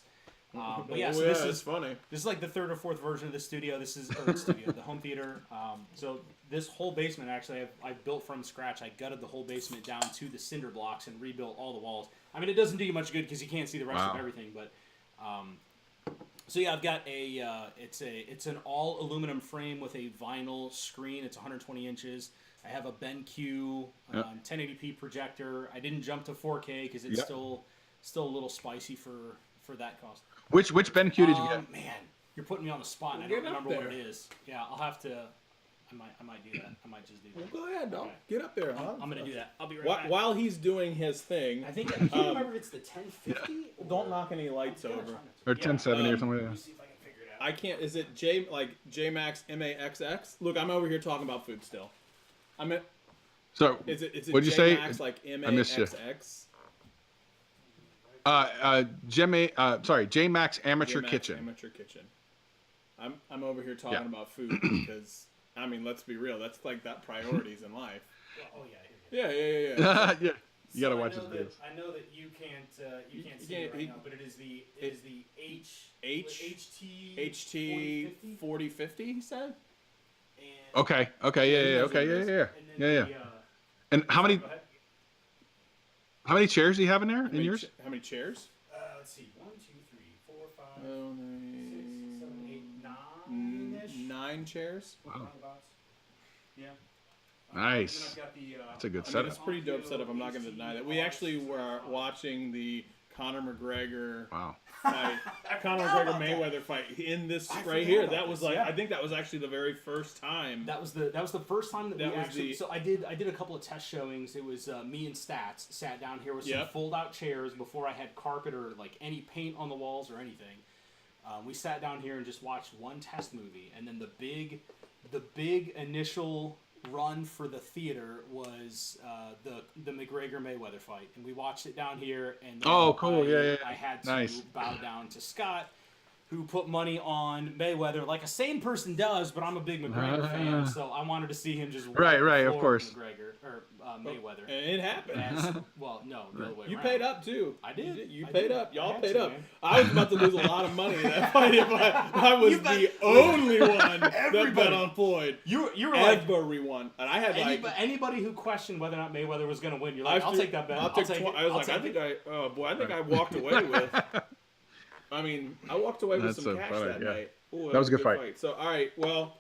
But yeah, so this is funny. This is like the third or fourth version of the studio. This is the home theater. So this whole basement actually I built from scratch. I gutted the whole basement down to the cinder blocks and rebuilt all the walls. I mean, it doesn't do you much good because you can't see the rest of everything. But so yeah, I've got it's an all aluminum frame with a vinyl screen. It's 120 inches. I have a BenQ 1080p projector. I didn't jump to 4K because it's still a little spicy for that cost. Which BenQ did you get? Man, you're putting me on the spot, and I don't remember what it is. Yeah, I'll have to. I might do that. I might just do that. Well, go ahead, dog. Get up there, huh? I'm gonna do that. I'll be right back. While he's doing his thing, I can't remember if it's the 1050. Don't knock any lights over. Or 1070 or something like that. Let me see if I can figure it out. I can't. Is it JMax MAXX? Look, I'm over here talking about food still. So is it what'd you say? JMax like MAXX? I missed you. JMax Amateur Kitchen. Amateur Kitchen. I'm over here talking about food because I mean, let's be real. That's like that priorities in life. Oh yeah. Yeah. You gotta watch this video. I know that you can't see it right now, but it is the HT 4050. He said. Okay. Yeah. And how many chairs do you have in there? In yours? How many chairs? Let's see. 1, 2, 3, 4, 5, 6, 7, 8, 9. 9 chairs. Wow. Yeah. Nice. That's a good setup. It's a pretty dope setup. I'm not going to deny that. We actually were watching the Conor McGregor fight, Conor McGregor Mayweather fight in this right here. That was like I think that was actually the very first time. That was the first time that we actually. So I did a couple of test showings. It was me and Stats sat down here with some fold out chairs before I had carpet or like any paint on the walls or anything. We sat down here and just watched one test movie, and then the big initial run for the theater was the McGregor Mayweather fight, and we watched it down here. And then I had to bow down to Scott, who put money on Mayweather like a sane person does, but I'm a big McGregor fan, so I wanted to see him just right, of course. McGregor or Mayweather. And it happened. Well, no, the other way you around. paid up too. I did. You paid up. Y'all paid up. Man. I was about to lose a lot of money in that fight if I was the only one that bet on Floyd. You were like everyone, and I had anybody who questioned whether or not Mayweather was going to win. You're like, I'll take that bet. I'll take it. I was like, I think I walked away with. I mean, I walked away with some cash that night. Ooh, that was a good fight. So, all right, well,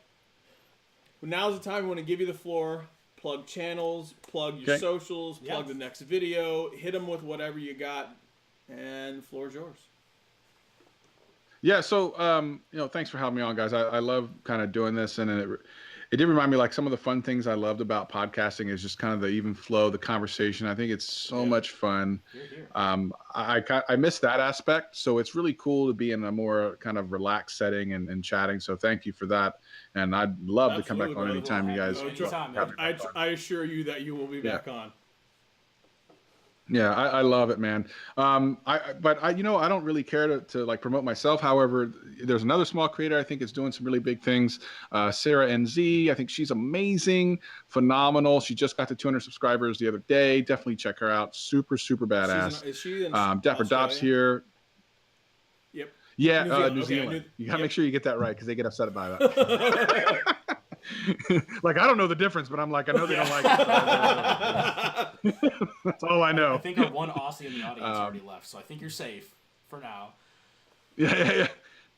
now's the time we want to give you the floor. Plug channels, plug your socials, plug the next video, hit them with whatever you got, and the floor is yours. Yeah, so thanks for having me on, guys. I love kind of doing this, and it did remind me like some of the fun things I loved about podcasting is just kind of the even flow, the conversation. I think it's so much fun. I miss that aspect, so it's really cool to be in a more kind of relaxed setting and chatting. So thank you for that, and I'd love to come back on anytime you guys. I assure you that you will be back on. Yeah, I love it, man. But I don't really care to like promote myself. However, there's another small creator I think is doing some really big things. Sarah NZ, I think she's amazing, phenomenal. She just got to 200 subscribers the other day. Definitely check her out. Super, super badass. Is she in Dapper Dop's Australia? here. Yep. Yeah, New Okay, Zealand. You gotta yep. make sure you get that right because they get upset about that. Like I don't know the difference, but I'm like I know they don't like it. That's all I know. I think our one Aussie in the audience already left, so I think you're safe for now. Yeah.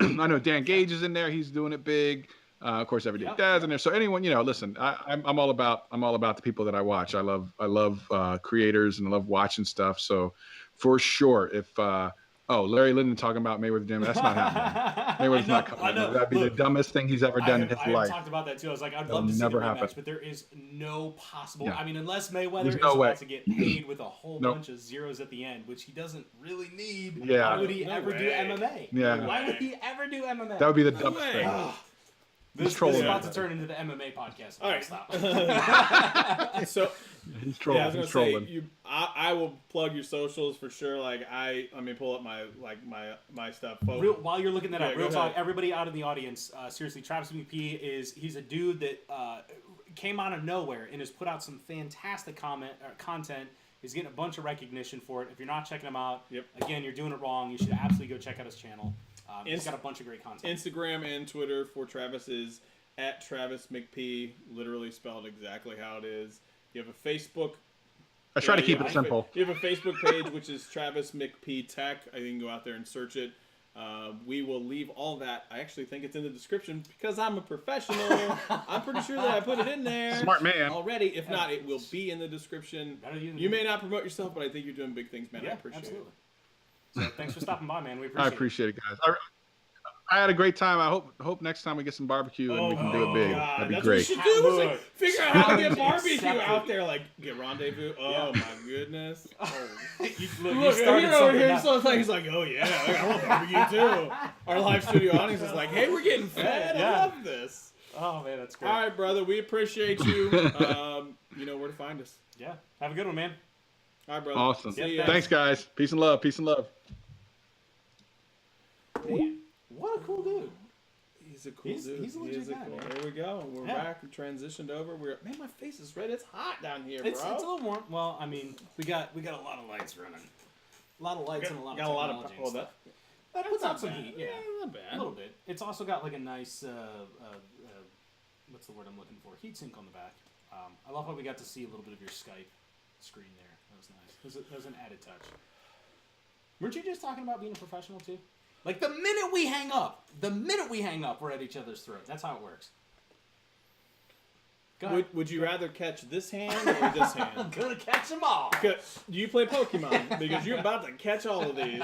I know Dan Gage is in there. He's doing it big. Of course, Everyday Dad's in there. So anyone, listen, I'm all about the people that I watch. I love creators and I love watching stuff. So for sure, if Larry Linden talking about Mayweather Jim, that's not happening. Mayweather's not coming. That'd be the dumbest thing he's ever done in his life. I talked about that too. I was like, I'd love to see the rematch, but there is no possible. Yeah. I mean, unless Mayweather is no way. about to get paid with a whole bunch of zeros at the end, which he doesn't really need. Yeah. Why would he ever do MMA? Yeah. Why would he ever do MMA? That would be the dumbest thing. This is about to turn into the MMA podcast. All right. Stop. So he's trolling. Yeah, I was gonna he's trolling. say I will plug your socials for sure. Like I mean, pull up my stuff. While you're looking that up, real go talk. ahead. Everybody out in the audience, seriously, Travis McP he's a dude that came out of nowhere and has put out some fantastic content. He's getting a bunch of recognition for it. If you're not checking him out, again, you're doing it wrong. You should absolutely go check out his channel. He's got a bunch of great content. Instagram and Twitter for Travis is at Travis McP, literally spelled exactly how it is. You have a Facebook. I try to keep it simple. You have a Facebook page, which is Travis McP Tech. I think you can go out there and search it. We will leave all that. I actually think it's in the description because I'm a professional. I'm pretty sure that I put it in there. Smart man. Already. If not, it will be in the description. You may not promote yourself, but I think you're doing big things, man. I appreciate it. So thanks for stopping by, man. We appreciate it. I appreciate it, guys. I had a great time. I hope next time we get some barbecue and we can do it big. God, that'd be that's great. What we should do is figure out how to get barbecue Accepted. out there. Like get rendezvous. Oh my goodness. you Look, started over here, something. he's like, oh yeah, I want barbecue too. Our live studio audience is like, hey, we're getting fed. I love this. Oh man, that's great. All right, brother, we appreciate you. You know where to find us. Yeah, have a good one, man. All right, brother. Awesome. See ya. Thanks, guys. Peace and love. Peace and love. Man, what a cool dude. He's a cool dude. He's a legit guy, man. There we go. We're back. We transitioned over. Man, my face is red. It's hot down here, bro. It's a little warm. Well, I mean, we got a lot of lights running. A lot of lights and a lot of technology. That puts out some heat. Yeah, not bad. A little bit. It's also got like a nice what's the word I'm looking for? Heat sink on the back. I love how we got to see a little bit of your Skype screen there. That was nice. That was an added touch. Weren't you just talking about being a professional too? Like the minute we hang up, we're at each other's throat. That's how it works. Would you rather catch this hand or this hand? I'm gonna catch them all. Do you play Pokemon? Because you're about to catch all of these.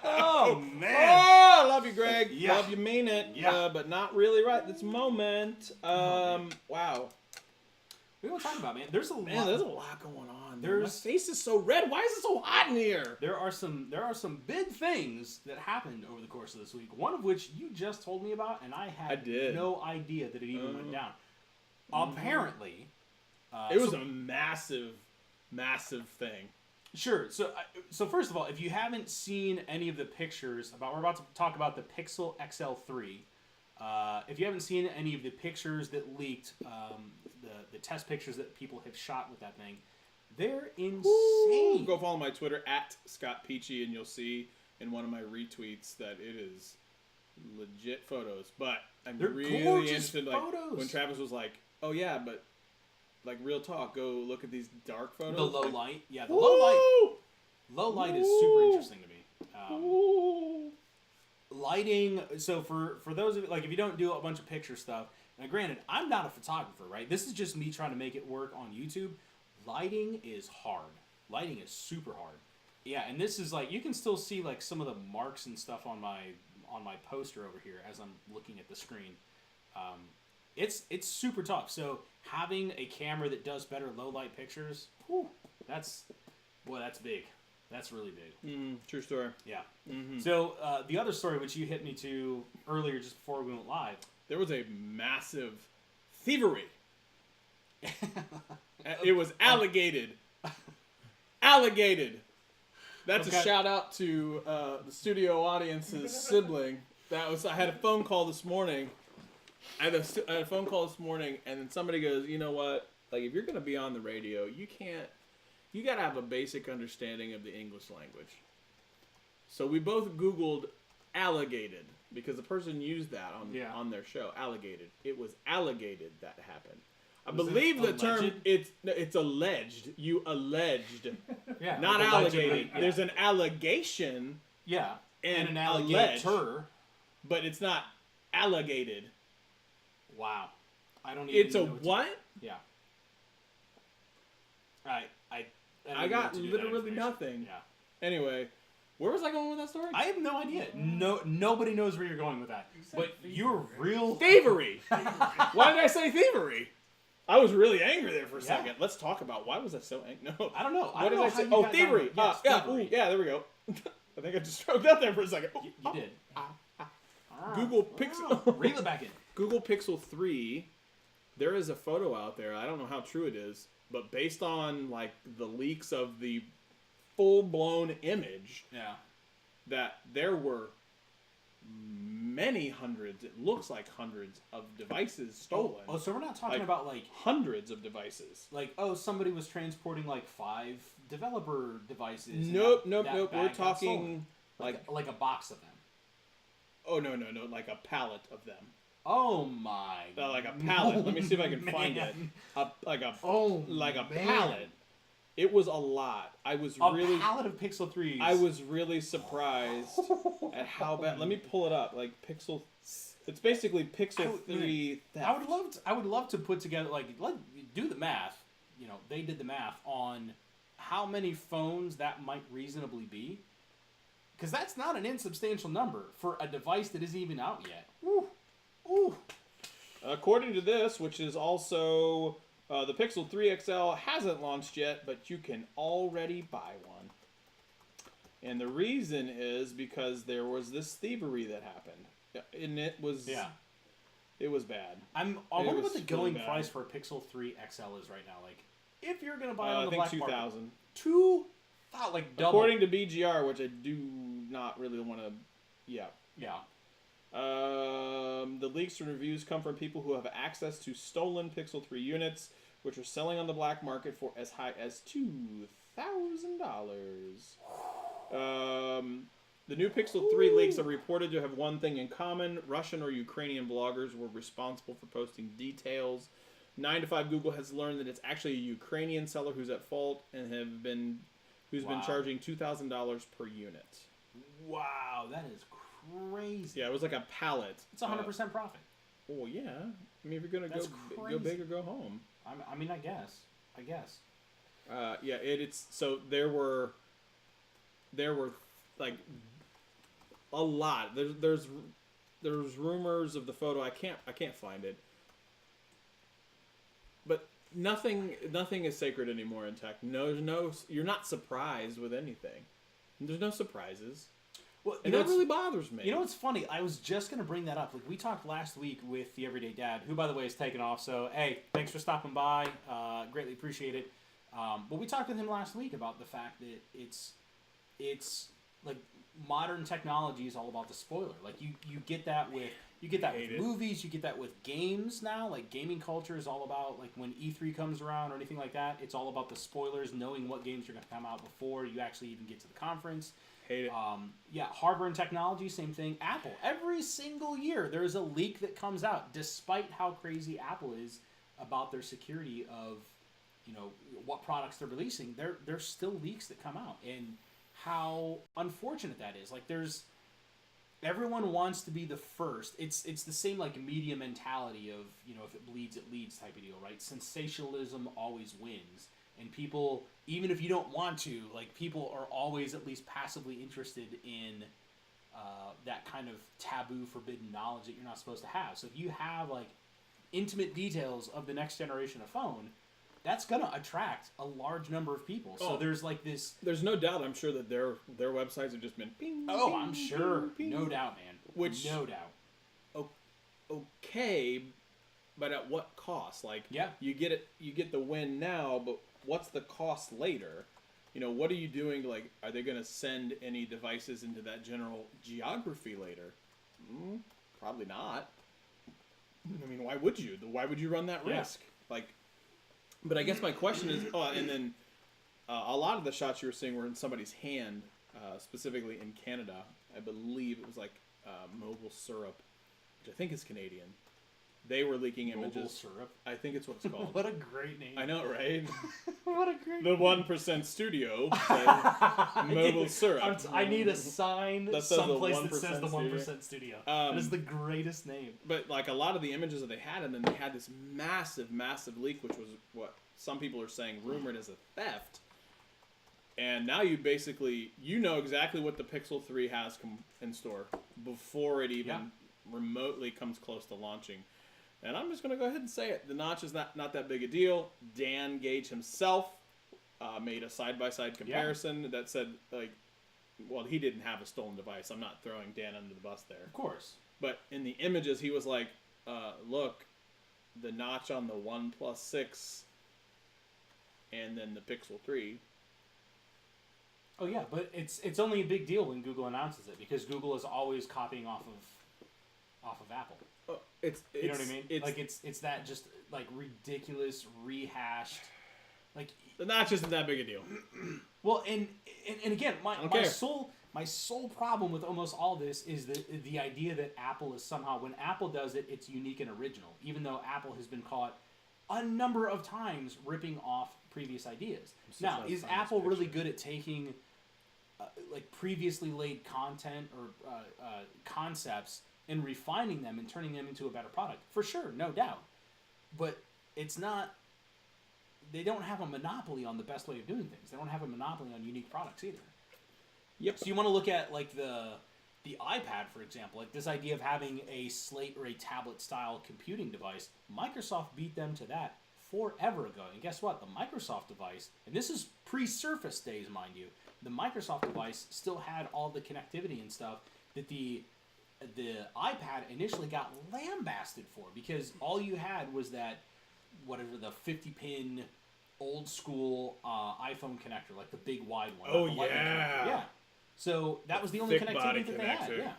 Oh man! Oh, I love you, Greg. Yeah. Love you, mean it. Yeah. But not really right this moment. Wow. What are we talking about, man? There's a lot going on. My face is so red. Why is it so hot in here? There are some big things that happened over the course of this week. One of which you just told me about, and I had no idea that it even went down. Apparently, it was a massive, massive thing. Sure. So first of all, if you haven't seen any of the pictures we're about to talk about the Pixel XL3. If you haven't seen any of the pictures that leaked, the test pictures that people have shot with that thing, they're insane. Ooh, go follow my Twitter at Scott Peachy, and you'll see in one of my retweets that it is legit photos. But I'm really interested. Like when Travis was like, "Oh yeah, but like real talk, go look at these dark photos." The low light, yeah, the low light is super interesting to me. Lighting. So for those of you, like if you don't do a bunch of picture stuff, now granted, I'm not a photographer, right? This is just me trying to make it work on YouTube. Lighting is hard. Lighting is super hard. Yeah, and this is like you can still see like some of the marks and stuff on my poster over here as I'm looking at the screen. It's super tough. So having a camera that does better low light pictures, that's big. That's really big. True story. Yeah. Mm-hmm. So the other story, which you hit me to earlier, just before we went live, there was a massive thievery It was alligated. Alligated. That's a shout out to the studio audience's sibling. I had a phone call this morning. I had a phone call this morning, and then somebody goes, you know what? Like, if you're going to be on the radio, you got to have a basic understanding of the English language. So we both Googled alligated, because the person used that on their show. Alligated. It was alligated that happened. I believe the term, it's alleged. You alleged. Yeah. Not like alligated. Yeah. There's an allegation. Yeah. And an alligator. Alleged, but it's not alligated. Wow. I don't even It's know. a what? Yeah. I got literally nothing. Yeah. Anyway, where was I going with that story? I have no idea. Nobody knows where you're going with that. But you're real Thievery. Why did I say thievery? I was really angry there for a second. Let's talk about why was I so angry. No, I don't know. What did I say? Oh, thievery. Yes, thievery. Yeah, there we go. I think I just stroked out there for a second. You did. Google Pixel. Reel it back in. Google Pixel 3. There is a photo out there. I don't know how true it is, but based on like the leaks of the full-blown image, that there were many hundreds, it looks like hundreds of devices stolen. Oh, so we're not talking about like hundreds of devices. Like, somebody was transporting like 5 developer devices. Nope. We're talking like a box of them. Oh no, like a pallet of them. Oh my! Like a pallet. Let me see if I can find it. Like a pallet. It was a lot. I was really pallet of Pixel 3s. I was really surprised at how bad. Let me pull it up. Like Pixel. It's basically Pixel 3 theft. I would love to put together do the math. You know, they did the math on how many phones that might reasonably be, because that's not an insubstantial number for a device that isn't even out yet. Ooh. According to this, which is also the Pixel 3 XL hasn't launched yet, but you can already buy one. And the reason is because there was this thievery that happened, and it was bad. I wonder what the going price for a Pixel 3 XL is right now. Like, if you're gonna buy it on the black market, I think $2,000. Like double. According to BGR, which I do not really want to. Yeah. The leaks and reviews come from people who have access to stolen Pixel 3 units, which are selling on the black market for as high as $2,000. The new Pixel 3 leaks are reported to have one thing in common. Russian or Ukrainian bloggers were responsible for posting details. 9 to 5 Google has learned that it's actually a Ukrainian seller who's at fault and who's been charging $2,000 per unit. Wow, that is crazy. Yeah, it was like a pallet. It's 100% profit. Oh yeah, I mean if you're gonna go big or go home. I mean, I guess. Yeah, it's so there were like a lot. There's rumors of the photo. I can't find it. But nothing is sacred anymore in tech. No, you're not surprised with anything. There's no surprises. Well, and that really bothers me. You know what's funny? I was just going to bring that up. Like, we talked last week with the Everyday Dad, who, by the way, is taking off. So, hey, thanks for stopping by. Greatly appreciate it. But we talked with him last week about the fact that it's like modern technology is all about the spoiler. Like, you get that with movies. You get that with games now. Like, gaming culture is all about, like, when E3 comes around or anything like that, it's all about the spoilers, knowing what games are going to come out before you actually even get to the conference. Hate it. Hardware and technology, same thing. Apple, every single year there's a leak that comes out, despite how crazy Apple is about their security of, what products they're releasing. There's still leaks that come out, and how unfortunate that is. Like, everyone wants to be the first. It's the same like media mentality of, if it bleeds, it leads type of deal, right? Sensationalism always wins. And people, even if you don't want to, like, people are always at least passively interested in that kind of taboo, forbidden knowledge that you're not supposed to have. So if you have, like, intimate details of the next generation of phone, that's going to attract a large number of people. So there's, like, this... There's no doubt, I'm sure, that their websites have just been... Bing, oh, bing, I'm sure. Bing, no doubt, man. No doubt. Okay, but at what cost? Like, Yeah. you get the win now, but what's the cost later? You know, what are you doing? Like, are they going to send any devices into that general geography later? Probably not. I mean, why would you? Why would you run that risk? Like, but I guess my question is, and then a lot of the shots you were seeing were in somebody's hand, specifically in Canada. I believe it was like Mobile Syrup, which I think is Canadian. They were leaking images. Mobile Syrup. I think it's what it's called. What a great name. I know, right? What a great The name. 1% Studio said Mobile Syrup. I need a sign That says someplace the that says the 1% 1% Studio. That is the greatest name. But like a lot of the images that they had, and then they had this massive leak, which was what some people are saying rumored as a theft. And now you know exactly what the Pixel 3 has in store before it even remotely comes close to launching. And I'm just going to go ahead and say it. The notch is not that big a deal. Dan Gage himself made a side-by-side comparison that said, like, well, he didn't have a stolen device. I'm not throwing Dan under the bus there. Of course. But in the images, he was like, look, the notch on the OnePlus 6 and then the Pixel 3. Oh, yeah, but it's only a big deal when Google announces it because Google is always copying off of Apple. You know what I mean? It's that just like ridiculous rehashed, like the notch isn't that big a deal. Well, and again, my sole problem with almost all this is the idea that Apple is somehow, when Apple does it, it's unique and original. Even though Apple has been caught a number of times ripping off previous ideas. Now, is Apple really good at taking like previously laid content or concepts and refining them and turning them into a better product? For sure, no doubt. But it's not... They don't have a monopoly on the best way of doing things. They don't have a monopoly on unique products either. Yep. So you want to look at like the iPad, for example, like this idea of having a slate or a tablet-style computing device. Microsoft beat them to that forever ago. And guess what? The Microsoft device, and this is pre-Surface days, mind you, the Microsoft device still had all the connectivity and stuff that the iPad initially got lambasted for, because all you had was that, whatever, the 50-pin old school iPhone connector, like the big wide one. Oh, like the yeah. Yeah. So that was the only connectivity that they had. connector. Yeah.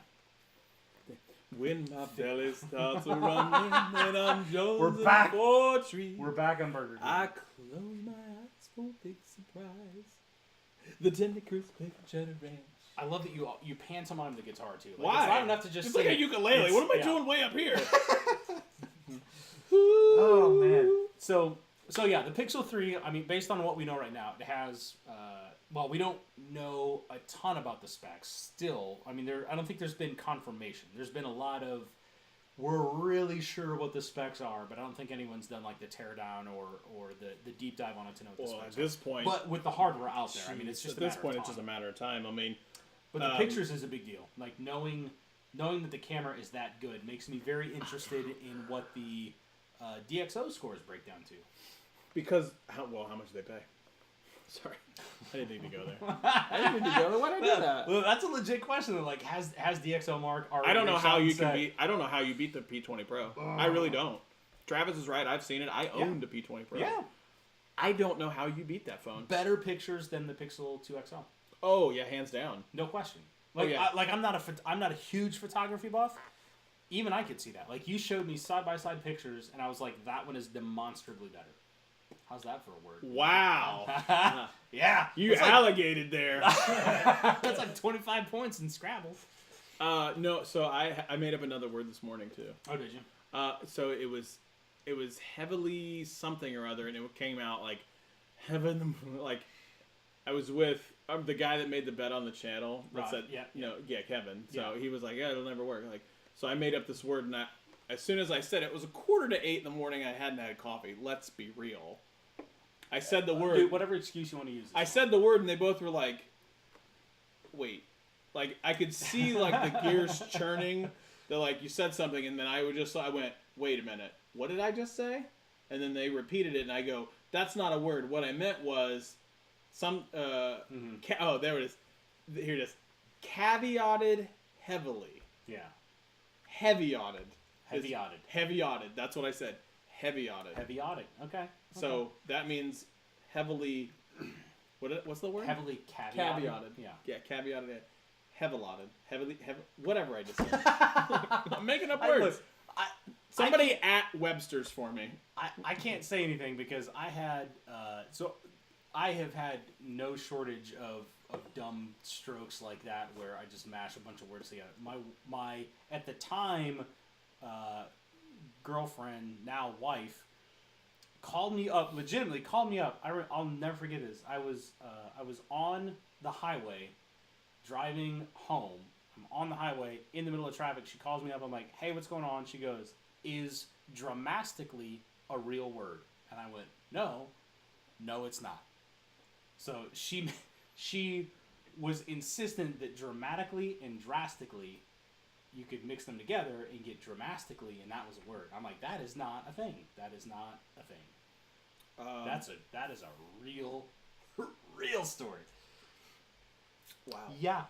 When my belly starts running and I'm jonesing We're back. for a treat, We're back on Burger King. I close my eyes for a big surprise. The tender crisp cheddar ranch. I love that you pantomime the guitar too. Like, Why? It's not enough to just It's sing. like a ukulele. What am I doing way up here? Oh man. So yeah, the Pixel 3, I mean, based on what we know right now, it has well, we don't know a ton about the specs still. I mean, I don't think there's been confirmation. There's been a lot of we're really sure what the specs are, but I don't think anyone's done like the teardown or the deep dive on it to know what the specs At this point, but with the hardware out there, I mean, it's just at this point, it's just a matter of time. I mean, but the pictures is a big deal. Like knowing that the camera is that good makes me very interested in what the DxO scores break down to. because how much do they pay? Sorry, I didn't need to go there. I didn't need to go there. Why did I do that? Well, that's a legit question. Like, has DxO Mark already? I don't know how you can beat. I don't know how you beat the P20 Pro. I really don't. Travis is right. I've seen it. I owned the P20 Pro. Yeah. I don't know how you beat that phone. Better pictures than the Pixel 2 XL. Oh yeah, hands down. No question. Like, I'm not a huge photography buff. Even I could see that. Like, you showed me side by side pictures, and I was like, that one is demonstrably better. How's that for a word? Wow. Yeah. You alligated there. That's like 25 points in Scrabble. No, so I made up another word this morning too. Oh, did you? So it was heavily something or other, and it came out like heaven. Like I was with the guy that made the bet on the channel. That said, Kevin. So he was like, yeah, it'll never work. Like, so I made up this word, and as soon as I said it, it was 7:45 in the morning. I hadn't had coffee. Let's be real. I said the word. Dude, whatever excuse you want to use. I said the word, and they both were like, wait. Like, I could see, like, the gears churning. They're like, you said something, and then I went, wait a minute. What did I just say? And then they repeated it, and I go, that's not a word. What I meant was there it is. Here it is. Caveated heavily. Yeah. Heavy-auded. Heavy-odded. Heavy-odded. That's what I said. Heavy-odded. Heavy-odded. Okay. So that means heavily. What's the word? Heavily caveated. Yeah, caveated. Heavy-odded. Whatever I just said. I'm making up words. Somebody at Webster's for me. I can't say anything because I had I have had no shortage of dumb strokes like that where I just mash a bunch of words together. My at the time girlfriend, now wife, legitimately called me up. I'll never forget this. I was on the highway driving home. I'm on the highway in the middle of traffic. She calls me up. I'm like, hey, what's going on? She goes, is dramatically a real word? And I went, no, it's not. So she was insistent that dramatically and drastically you could mix them together and get dramatically, and that was a word. I'm like, that is not a thing. That is not a thing. That is a real story. Wow. Yeah.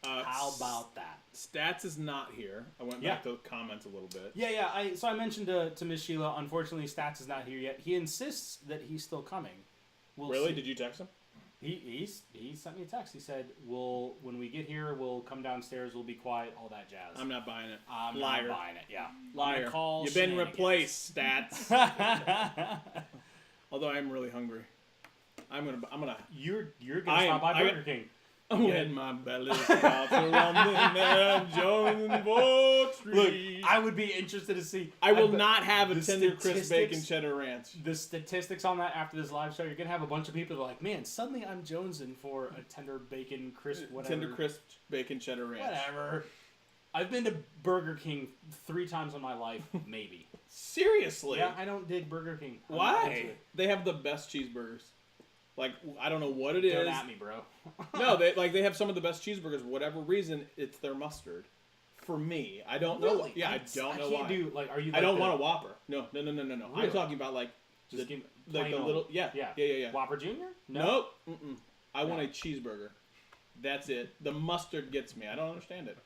How about that? Stats is not here. I went back to the comments a little bit. Yeah. I mentioned to Miss Sheila, unfortunately, Stats is not here yet. He insists that he's still coming. Really? See. Did you text him? He sent me a text. He said, when we get here, we'll come downstairs, we'll be quiet, all that jazz. I'm not buying it. I'm Liar. not buying it, yeah. Liar. You've been replaced, Stats. Although I'm really hungry. You're gonna stop by Burger King. When my belly stops rumbling and joins Fort Street. Look, I would be interested to see. I will not have a tender crisp bacon cheddar ranch. The statistics on that after this live show, you're gonna have a bunch of people that are like, man, suddenly I'm jonesing for a tender bacon crisp, whatever. Tender crisp bacon cheddar ranch. Whatever. I've been to Burger King 3 times in my life, maybe. Seriously? Yeah, I don't dig Burger King. Why? They have the best cheeseburgers. Like, I don't know what it is. Don't at me, bro. No, they have some of the best cheeseburgers. For whatever reason, it's their mustard. For me, I don't know. Really? Yeah, I don't know why. Are you? I don't want a Whopper. No. Really? I'm talking about just the little. little. Yeah. Whopper Jr. Nope. I want a cheeseburger. That's it. The mustard gets me. I don't understand it.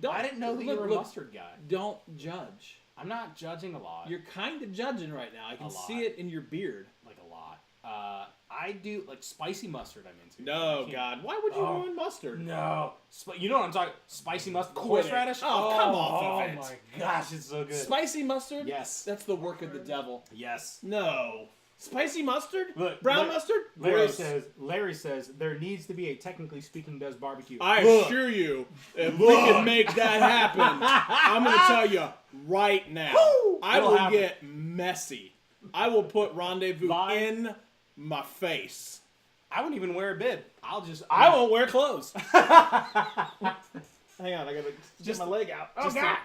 I didn't know that you were a mustard guy. Don't judge. I'm not judging a lot. You're kind of judging right now. I can see it in your beard. Like a lot. I do, like, spicy mustard I'm into. No, God. Why would you ruin mustard? No. You know what I'm talking about? Spicy mustard. Horseradish? Oh, come off of it. Oh, my gosh, it's so good. Spicy mustard? Yes. That's the work of the devil. Yes. No. Spicy mustard? Look, brown mustard? Larry says, there needs to be a technically speaking does barbecue. I assure you, if we can make that happen, I'm going to tell you right now, I will get messy. I will put rendezvous in my face. I wouldn't even wear a bib. I won't wear clothes. Hang on, I gotta get my leg out. Oh, God.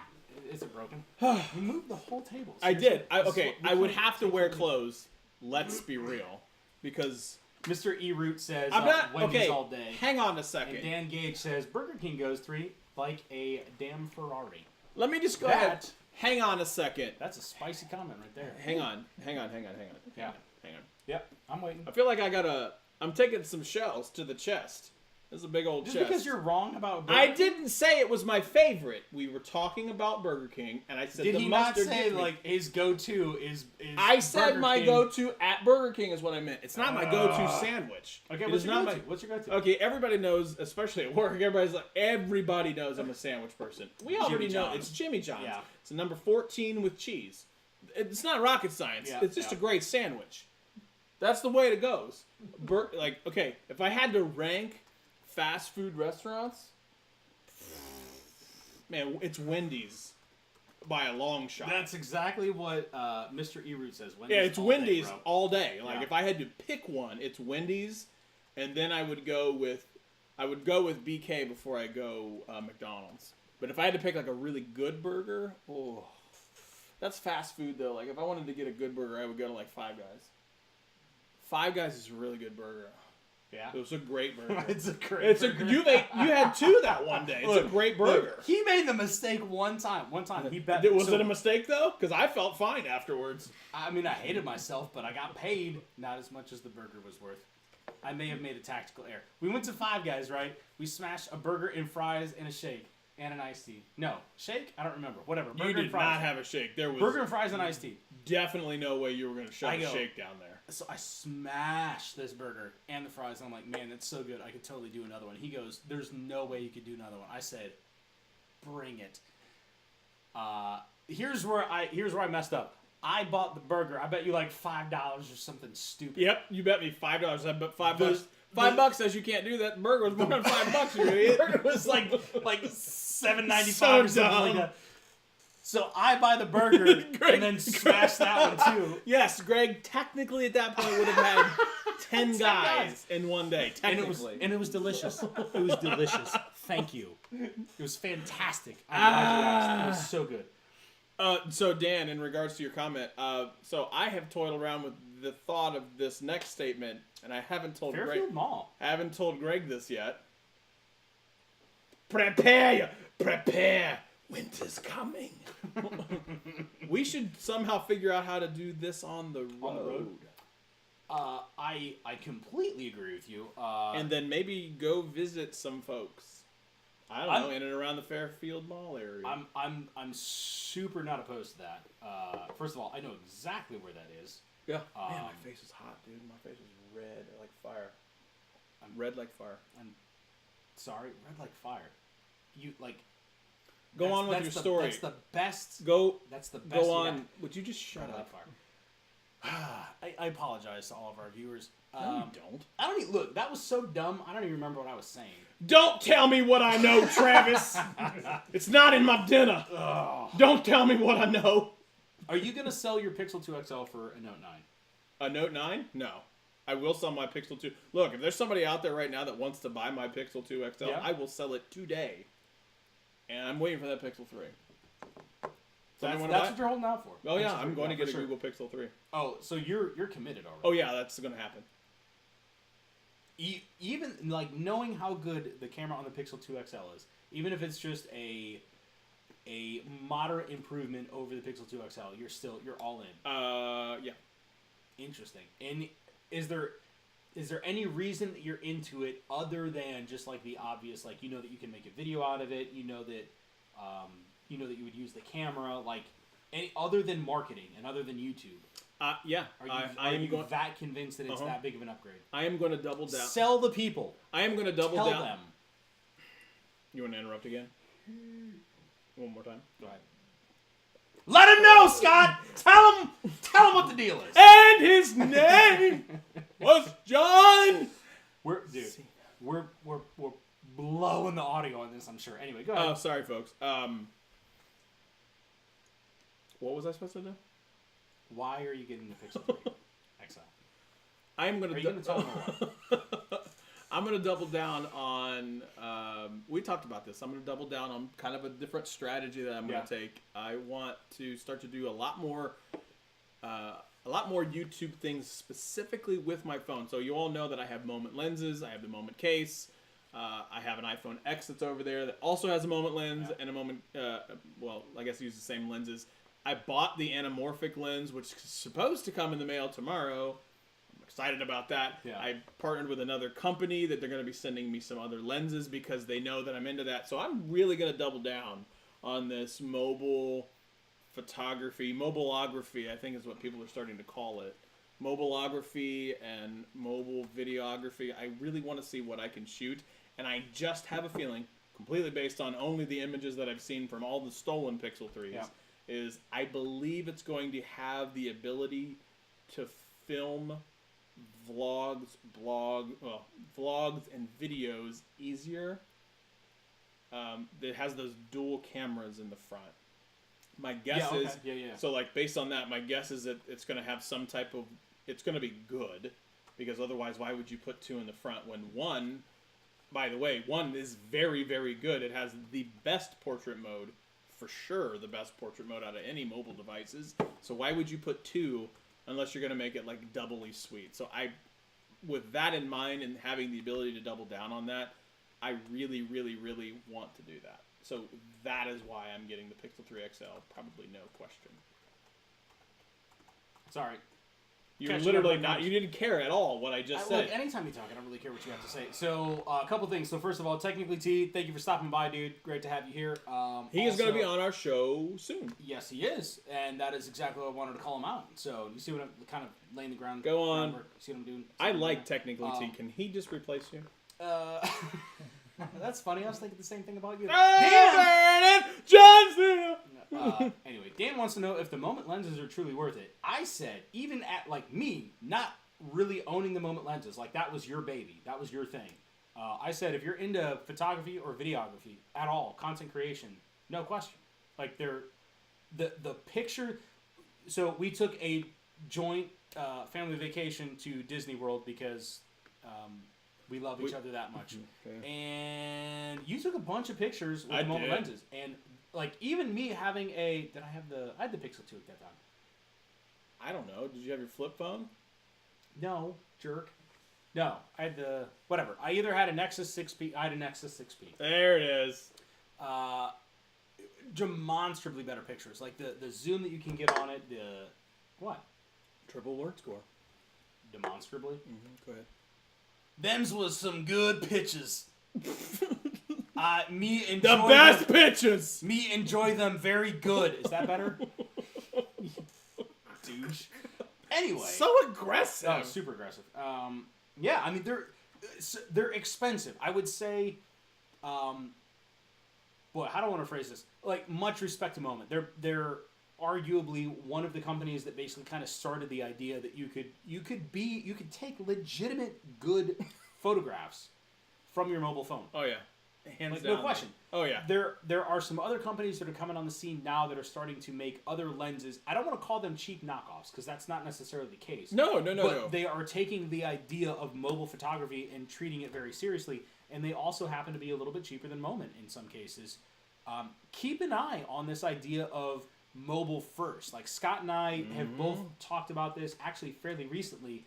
Is it broken? You moved the whole table. Seriously. I did. I would have to wear clothes. Let's be real. Because Mr. E. Root says I'm not Wendy's all day. Hang on a second. And Dan Gage says Burger King goes through like a damn Ferrari. Let me just go ahead. Hang on a second. That's a spicy comment right there. Hang on. Yeah. Hang on. Yep, I'm waiting. I feel like I'm taking some shells to the chest. This is a big old chest. Just because you're wrong about Burger King? I didn't say it was my favorite. We were talking about Burger King, and I said Did the he mustard not say, like, his go-to is I said Burger my King. go-to at Burger King is what I meant. It's not my go-to sandwich. Okay, what's your go-to? What's your go-to? Okay, everybody knows, especially at work, everybody knows I'm a sandwich person. We already know it's Jimmy John's. Yeah. It's a number 14 with cheese. It's not rocket science. Yeah, it's just a great sandwich. That's the way it goes. If I had to rank fast food restaurants, man, it's Wendy's by a long shot. That's exactly what Mr. E. Root says. Wendy's it's Wendy's day, all day. If I had to pick one, it's Wendy's, and then I would go with BK before I go McDonald's. But if I had to pick like a really good burger, that's fast food though. Like if I wanted to get a good burger, I would go to like Five Guys. Five Guys is a really good burger. Yeah. It was a great burger. It's a great burger. You had 2 that one day. It's a great burger. He made the mistake one time. He bet. Was it a mistake though? Because I felt fine afterwards. I mean, I hated myself, but I got paid not as much as the burger was worth. I may have made a tactical error. We went to Five Guys, right? We smashed a burger and fries and a shake. and an iced tea. No, shake? I don't remember. Whatever. You Burger and did fries. not have a shake. There was burger and fries and iced tea. Definitely no way you were going to shove a shake down there. So I smashed this burger and the fries. And I'm like, man, that's so good. I could totally do another one. He goes, there's no way you could do another one. I said, bring it. Here's where I messed up. I bought the burger. I bet you like $5 or something stupid. Yep, you bet me $5. I bet $5. $5 says you can't do that. The burger was more than $5. You idiot. The burger was like $7.95 so or something like that. So I buy the burger and then smash that one too. Yes, Greg technically at that point would have had 10 guys in one day. Technically. And it was delicious. It was delicious. Thank you. It was fantastic. I'm glad you asked. It was so good. So Dan, in regards to your comment, so I have toiled around with the thought of this next statement, and I haven't told Fairfield Mall. I haven't told Greg this yet. Prepare. Winter's coming. We should somehow figure out how to do this on the road. On the road? I completely agree with you. And then maybe go visit some folks. I don't know, in and around the Fairfield Mall area. I'm super not opposed to that. First of all, I know exactly where that is. Yeah. Man, my face is hot, dude. My face is red like fire. I'm red like fire. I'm sorry, red like fire. You like. Go on with your story. That's the best. That's the best. Go on. Would you just shut up? I apologize to all of our viewers. No, you don't. I don't even look. That was so dumb. I don't even remember what I was saying. Don't tell me what I know, Travis. It's not in my dinner. Ugh. Don't tell me what I know. Are you gonna sell your Pixel 2 XL for a Note 9? A Note 9? No. I will sell my Pixel 2. Look, if there's somebody out there right now that wants to buy my Pixel 2 XL, I will sell it today. And I'm waiting for that Pixel 3. That's what you're holding out for. Oh yeah, I'm going to get a Google Pixel 3. Oh, so you're committed already. Oh yeah, that's going to happen. Even like knowing how good the camera on the Pixel 2 XL is, even if it's just a moderate improvement over the Pixel 2 XL, you're all in. Yeah. Interesting. And is there any reason that you're into it other than just like the obvious, like you know that you can make a video out of it, you know that you would use the camera, like any other than marketing and other than YouTube? Yeah. Are you that convinced that it's that big of an upgrade? I am going to double down. Sell the people. I am going to double down. Tell them. You want to interrupt again? One more time. Go ahead. Let him know, Scott. Tell him what the deal is. And his name was John. We're blowing the audio on this, I'm sure. Anyway, go ahead. Oh, sorry, folks. What was I supposed to do? Why are you getting the Pixel 3 XL? I'm going to tell me what? I'm going to double down on. We talked about this. I'm going to double down on kind of a different strategy that I'm going to take. I want to start to do a lot more YouTube things specifically with my phone. So you all know that I have Moment lenses. I have the Moment case. I have an iPhone X that's over there that also has a Moment lens and a Moment. Well, I guess I use the same lenses. I bought the anamorphic lens, which is supposed to come in the mail tomorrow. I'm excited about that. Yeah. I partnered with another company that they're going to be sending me some other lenses because they know that I'm into that. So I'm really going to double down on this mobile photography, mobileography, I think is what people are starting to call it. Mobileography and mobile videography. I really want to see what I can shoot. And I just have a feeling, completely based on only the images that I've seen from all the stolen Pixel 3s, is I believe it's going to have the ability to film vlogs and videos easier. It has those dual cameras in the front. My guess is, so like based on that, my guess is that it's going to have some type of, it's going to be good, because otherwise why would you put two in the front when one, by the way, one is very, very good. It has the best portrait mode, for sure the best portrait mode out of any mobile devices. So why would you put two unless you're going to make it like doubly sweet? So with that in mind and having the ability to double down on that, I really, really, really want to do that. So that is why I'm getting the Pixel 3 XL. Probably no question. Sorry. You're literally not. You didn't care at all what I just said. Look, anytime you talk, I don't really care what you have to say. So, a couple things. So, first of all, Technically T, thank you for stopping by, dude. Great to have you here. He is going to be on our show soon. Yes, he is, and that is exactly what I wanted to call him out. So, you see what I'm kind of laying the ground. Go on. Groundwork. See what I'm doing? I like Technically T. Can he just replace you? That's funny. I was thinking the same thing about you. Dan Johnson. Anyway, Dan wants to know if the Moment lenses are truly worth it. I said, even at like me, not really owning the Moment lenses, like that was your baby, that was your thing. I said if you're into photography or videography at all, content creation, no question. Like they're the picture. So we took a joint family vacation to Disney World because we love each other that much. Okay. And you took a bunch of pictures with Moment lenses, and like even me having I had the Pixel 2 at that time. I don't know. Did you have your flip phone? No, jerk. No, I had the whatever. I either had a Nexus 6P. I had a Nexus 6P. There it is. Demonstrably better pictures, like the zoom that you can get on it. The what? Triple word score. Demonstrably. Go ahead. Them's was some good pitches. Me enjoy the best pitches. Me enjoy them very good. Is that better? Douche. Anyway. So aggressive. Oh, super aggressive. Yeah, I mean they're expensive. I would say, boy, how do I want to phrase this? Like, much respect to Moment. They're arguably one of the companies that basically kind of started the idea that you could take legitimate good photographs from your mobile phone. Oh yeah. Hands like, down. no question. Oh yeah. There are some other companies that are coming on the scene now that are starting to make other lenses. I don't want to call them cheap knockoffs because that's not necessarily the case. No. But they are taking the idea of mobile photography and treating it very seriously, and they also happen to be a little bit cheaper than Moment in some cases. Keep an eye on this idea of mobile first. Like Scott and I have both talked about this actually fairly recently,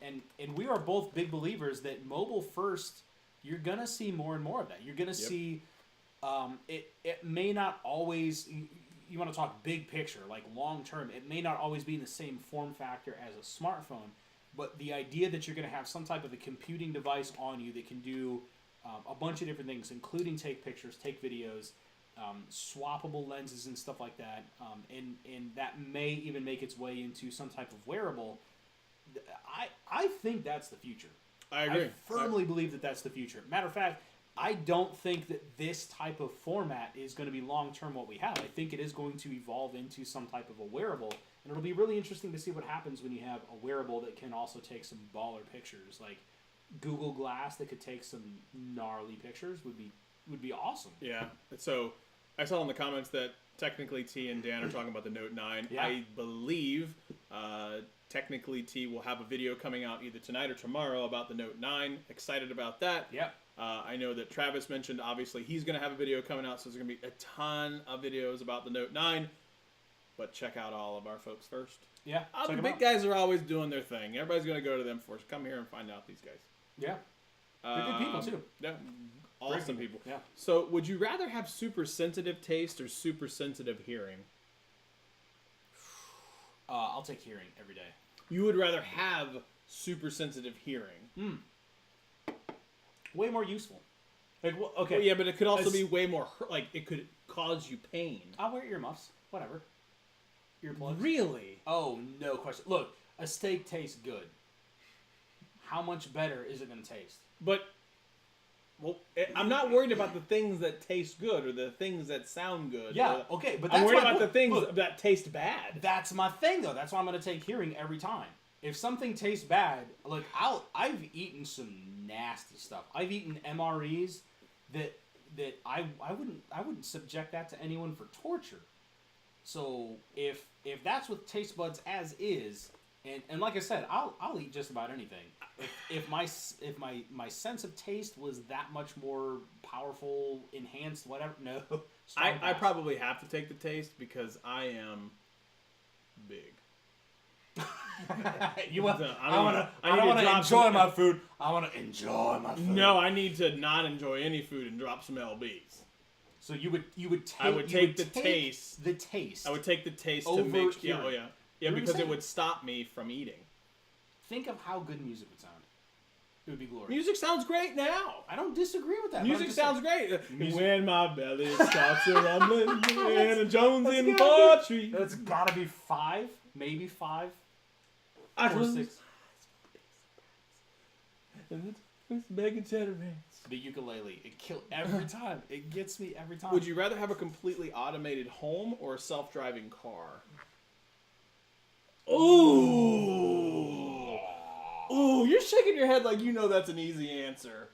and we are both big believers that mobile first. You're gonna see more and more of that. You're gonna see it may not always. You want to talk big picture, like long term. It may not always be in the same form factor as a smartphone, but the idea that you're gonna have some type of a computing device on you that can do a bunch of different things, including take pictures, take videos, swappable lenses and stuff like that, and that may even make its way into some type of wearable. I think that's the future. I agree. I firmly believe that that's the future. Matter of fact, I don't think that this type of format is going to be long-term what we have. I think it is going to evolve into some type of a wearable, and it'll be really interesting to see what happens when you have a wearable that can also take some baller pictures. Like Google Glass that could take some gnarly pictures would be awesome. Yeah. So I saw in the comments that Technically T and Dan are talking about the Note 9. Yeah. I believe Technically T will have a video coming out either tonight or tomorrow about the Note 9. Excited about that. Yep. I know that Travis mentioned, obviously, he's going to have a video coming out, so there's going to be a ton of videos about the Note 9. But check out all of our folks first. Yeah. The big guys are always doing their thing. Everybody's going to go to them first. Come here and find out these guys. Yeah. They're good people, too. Yeah. Awesome people. Yeah. So, would you rather have super sensitive taste or super sensitive hearing? I'll take hearing every day. You would rather have super sensitive hearing. Way more useful. Like, okay. Well, yeah, but it could also be way more like it could cause you pain. I'll wear earmuffs. Whatever. Earplugs. Really? Oh, no question. Look, a steak tastes good. How much better is it going to taste? But, well, I'm not worried about the things that taste good or the things that sound good. Yeah, okay, but that's I'm worried about the things that taste bad. That's my thing, though. That's why I'm going to take hearing every time. If something tastes bad, like I've eaten some nasty stuff. I've eaten MREs that I wouldn't subject that to anyone for torture. So if that's with taste buds as is, and like I said, I'll eat just about anything. If my sense of taste was that much more powerful, enhanced, whatever, no. I probably have to take the taste because I am big. I want to enjoy my food. I want to enjoy my food. No, I need to not enjoy any food and drop some lbs. So you would take. I would take the taste. The taste. I would take the taste over to make. hearing. Yeah, because it would stop me from eating. Think of how good music would sound. It would be glorious. Music sounds great now. I don't disagree with that. Music sounds great. Music. When my belly starts a rumbling and a Jones in poetry. That's gotta be 5, maybe 5 or 6. Begging cheddar ranch. The ukulele, it kills every time. It gets me every time. Would you rather have a completely automated home or a self-driving car? Ooh. Ooh, you're shaking your head like you know that's an easy answer.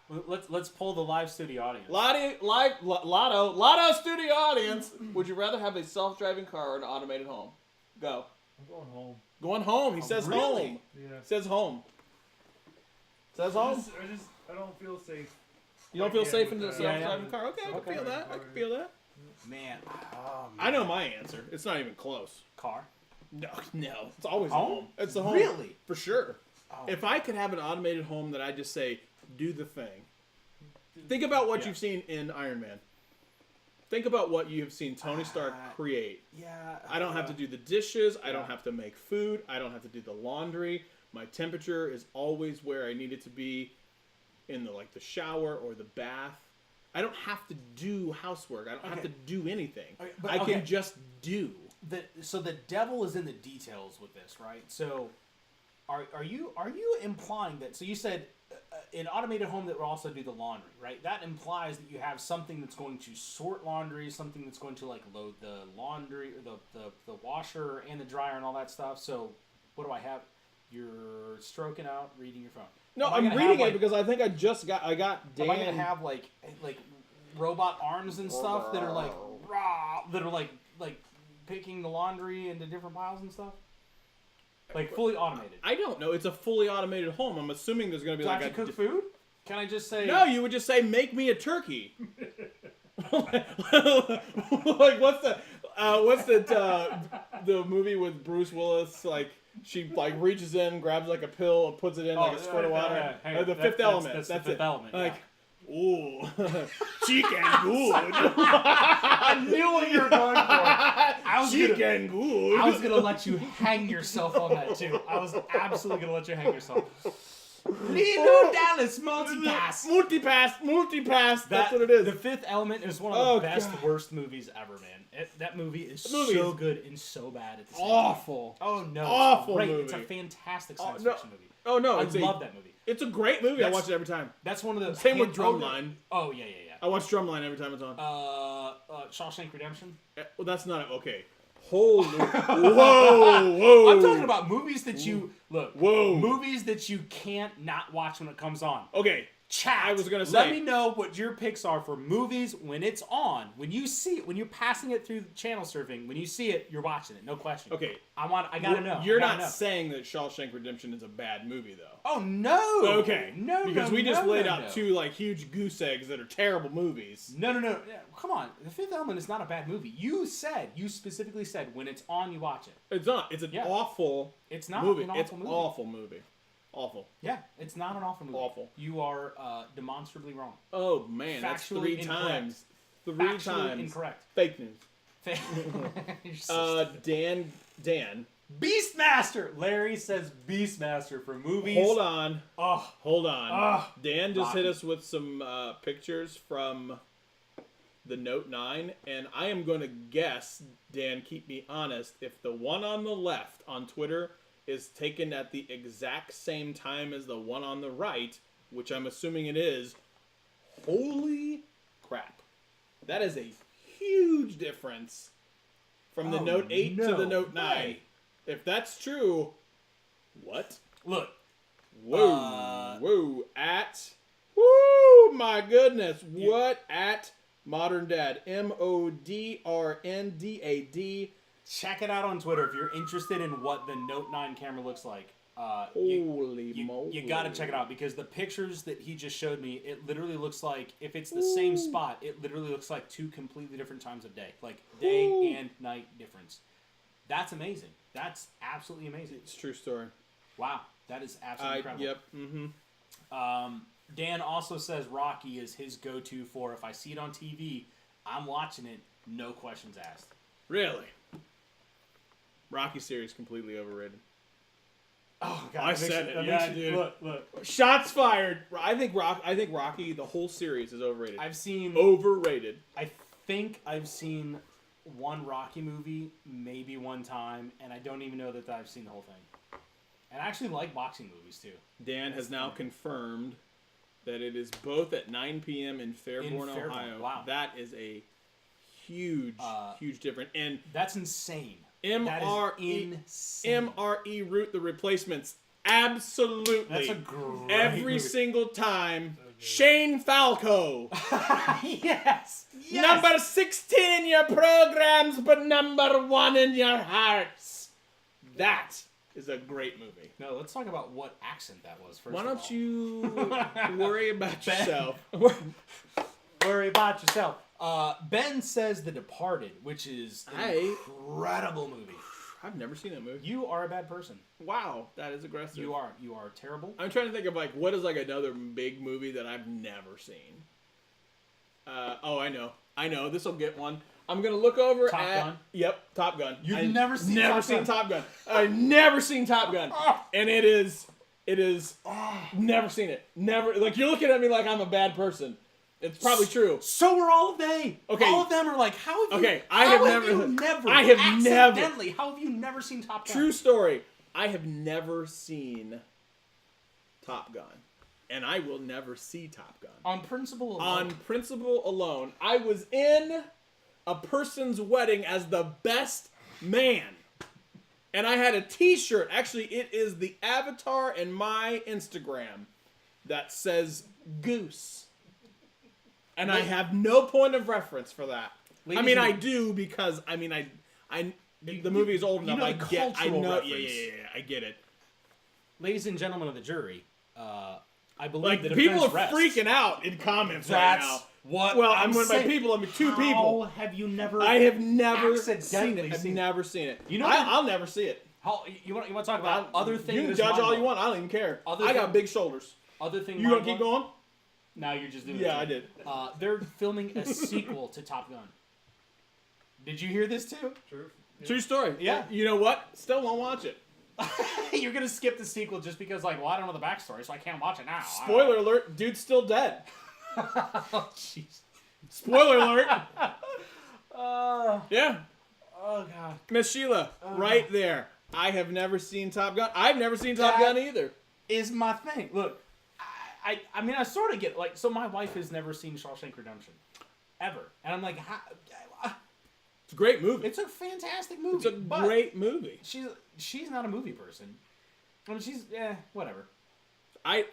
Let's poll the live studio audience. Lotto studio audience. Would you rather have a self-driving car or an automated home? Go. I'm going home. Going home. He says really? home. Yeah. Says home. Says home. I don't feel safe. You don't feel safe in the with self-driving car? Okay, I Okay. can feel that. I can feel that. Man. I know my answer. It's not even close. Car. No. It's always Home? a home. It's the home. Really? For sure. Oh. If I could have an automated home that I just say, do the thing. Think about what you've seen in Iron Man. Think about what you have seen Tony Stark create. Yeah. I don't have to do the dishes. I don't have to make food. I don't have to do the laundry. My temperature is always where I need it to be in the shower or the bath. I don't have to do housework. I don't have to do anything. Okay, but- I can just do. So the devil is in the details with this, right? So, are you implying that? So you said an automated home that will also do the laundry, right? That implies that you have something that's going to sort laundry, something that's going to load the laundry or the washer and the dryer and all that stuff. So, what do I have? You're stroking out, reading your phone. No, Am I I'm gonna reading have, it because I think I got Dan. Am I gonna have like robot arms and stuff that are like picking the laundry into different piles and stuff? Like fully automated. I don't know. It's a fully automated home. I'm assuming there's going to be Do I like have to cook food? Can I just say... No, you would just say, make me a turkey. Like, what's the movie with Bruce Willis? Like, she reaches in, grabs a pill, and puts it in a squirt of water. The Fifth Element. That's the Fifth Element. Like, ooh, chicken good. I knew what you were going for. Chicken good. I was gonna let you hang yourself on that too. I was absolutely gonna let you hang yourself. Lino Dallas multipass. Multipass. That's what it is. The Fifth Element is one of the best, worst movies ever, man. That movie is so good and so bad at the same time. Awful. Oh no, Awful it's great. movie. It's a fantastic science fiction movie. Oh no, I love that movie. It's a great movie. I watch it every time. That's one of the Same with Drumline. Oh yeah. I watch Drumline every time it's on. Shawshank Redemption. Well, that's not okay. Holy whoa! I'm talking about movies that you look. Whoa! Movies that you can't not watch when it comes on. Okay. Chat. I was gonna say. Let me know what your picks are for movies when it's on. When you see it, when you're passing it through channel surfing, when you see it, you're watching it. No question. Okay. I gotta know. You're not saying that Shawshank Redemption is a bad movie, though. Oh no. Okay. No. Because we just laid out two huge goose eggs that are terrible movies. No. Yeah, come on. The Fifth Element is not a bad movie. You specifically said when it's on, you watch it. It's not. It's an awful. It's not movie. an awful It's movie. Awful movie. Awful. Yeah, it's not an awful movie. Awful. You are demonstrably wrong. Oh man, that's Factually 3 times. 3 Factually times. incorrect. Fake news. You're so stupid. Dan. Beastmaster! Larry says Beastmaster for movies. Hold on. Oh. Hold on. Dan just Rocky. hit us with some pictures from the Note 9, and I am going to guess, Dan, keep me honest, if the one on the left on Twitter is taken at the exact same time as the one on the right, which I'm assuming it is, holy crap. That is a huge difference from the Note 8 to the Note 9. way. If that's true, what? Look. Whoa, woo, my goodness, what at Modern Dad, MODRNDAD. Check it out on Twitter if you're interested in what the Note 9 camera looks like. Holy moly. You gotta check it out because the pictures that he just showed me, it literally looks like, if it's the same spot, it literally looks like 2 completely different times of day. Like day and night difference. That's amazing. That's absolutely amazing. It's a true story. Wow. That is absolutely incredible. Yep. Mm-hmm. Dan also says Rocky is his go-to for if I see it on TV, I'm watching it, no questions asked. Really? Rocky series completely overrated. Oh God! I said it. Yeah, dude. Look. Shots fired. I think Rocky, the whole series, is overrated. I've seen. Overrated. I think I've seen one Rocky movie, maybe one time, and I don't even know that I've seen the whole thing. And I actually like boxing movies too. Dan has now confirmed that it is both at 9 p.m. in Fairborn, Ohio. Wow. That is a huge difference. And that's insane. MRE Root the Replacements. Absolutely. That's a great Every movie. single time. Shane Falco. Yes. Number 16 in your programs, but number 1 in your hearts. That is a great movie. No, let's talk about what accent that was first. Why of don't all. you worry about yourself? Worry about yourself. Ben says The Departed, which is an incredible movie. I've never seen that movie. You are a bad person. Wow, that is aggressive. You are terrible. I'm trying to think of what is another big movie that I've never seen. I know. This will get one. I'm gonna look over Top Gun? Yep, Top Gun. You've never seen Top Gun. I've never seen Top Gun, and it is. Never seen it. Never. Like, you're looking at me like I'm a bad person. It's probably true. So are all of they. Okay. All of them are like, how have you? Okay, I have never. How have you never seen Top Gun? True story. I have never seen Top Gun, and I will never see Top Gun. On principle alone. On principle alone, I was in a person's wedding as the best man. And I had a t-shirt. Actually, it is the avatar in my Instagram that says Goose. And I have no point of reference for that. I do because the movie is old enough. know I the get. I cultural know. reference. Yeah. I get it. Ladies and gentlemen of the jury, I believe Like, the people are defense rests. freaking out in comments That's right now. what. Well, I'm when by saying. people, I mean two people. How have you never? I have never seen accidentally it. I've seen it. never seen it. You know I'll never see it. How you want to talk about other things? You can that's judge all you mind-blowing. want. I don't even care. Other I got thing- big shoulders. Other thing. You gonna keep going? Now you're just doing. Yeah, it I did. They're filming a sequel to Top Gun. Did you hear this too? True. True story. Yeah. You know what? Still won't watch it. You're gonna skip the sequel just because, I don't know the backstory, so I can't watch it now. Spoiler alert: dude's still dead. Oh, jeez. Spoiler alert. Yeah. Oh god. Miss Sheila, right there. I have never seen Top Gun. I've never seen Top Gun either. Is my thing. Look, I mean, I sort of get it. So my wife has never seen Shawshank Redemption, ever, and I'm like, It's a great movie. it's a fantastic movie. It's a but great movie. She's not a movie person. I mean, she's whatever. I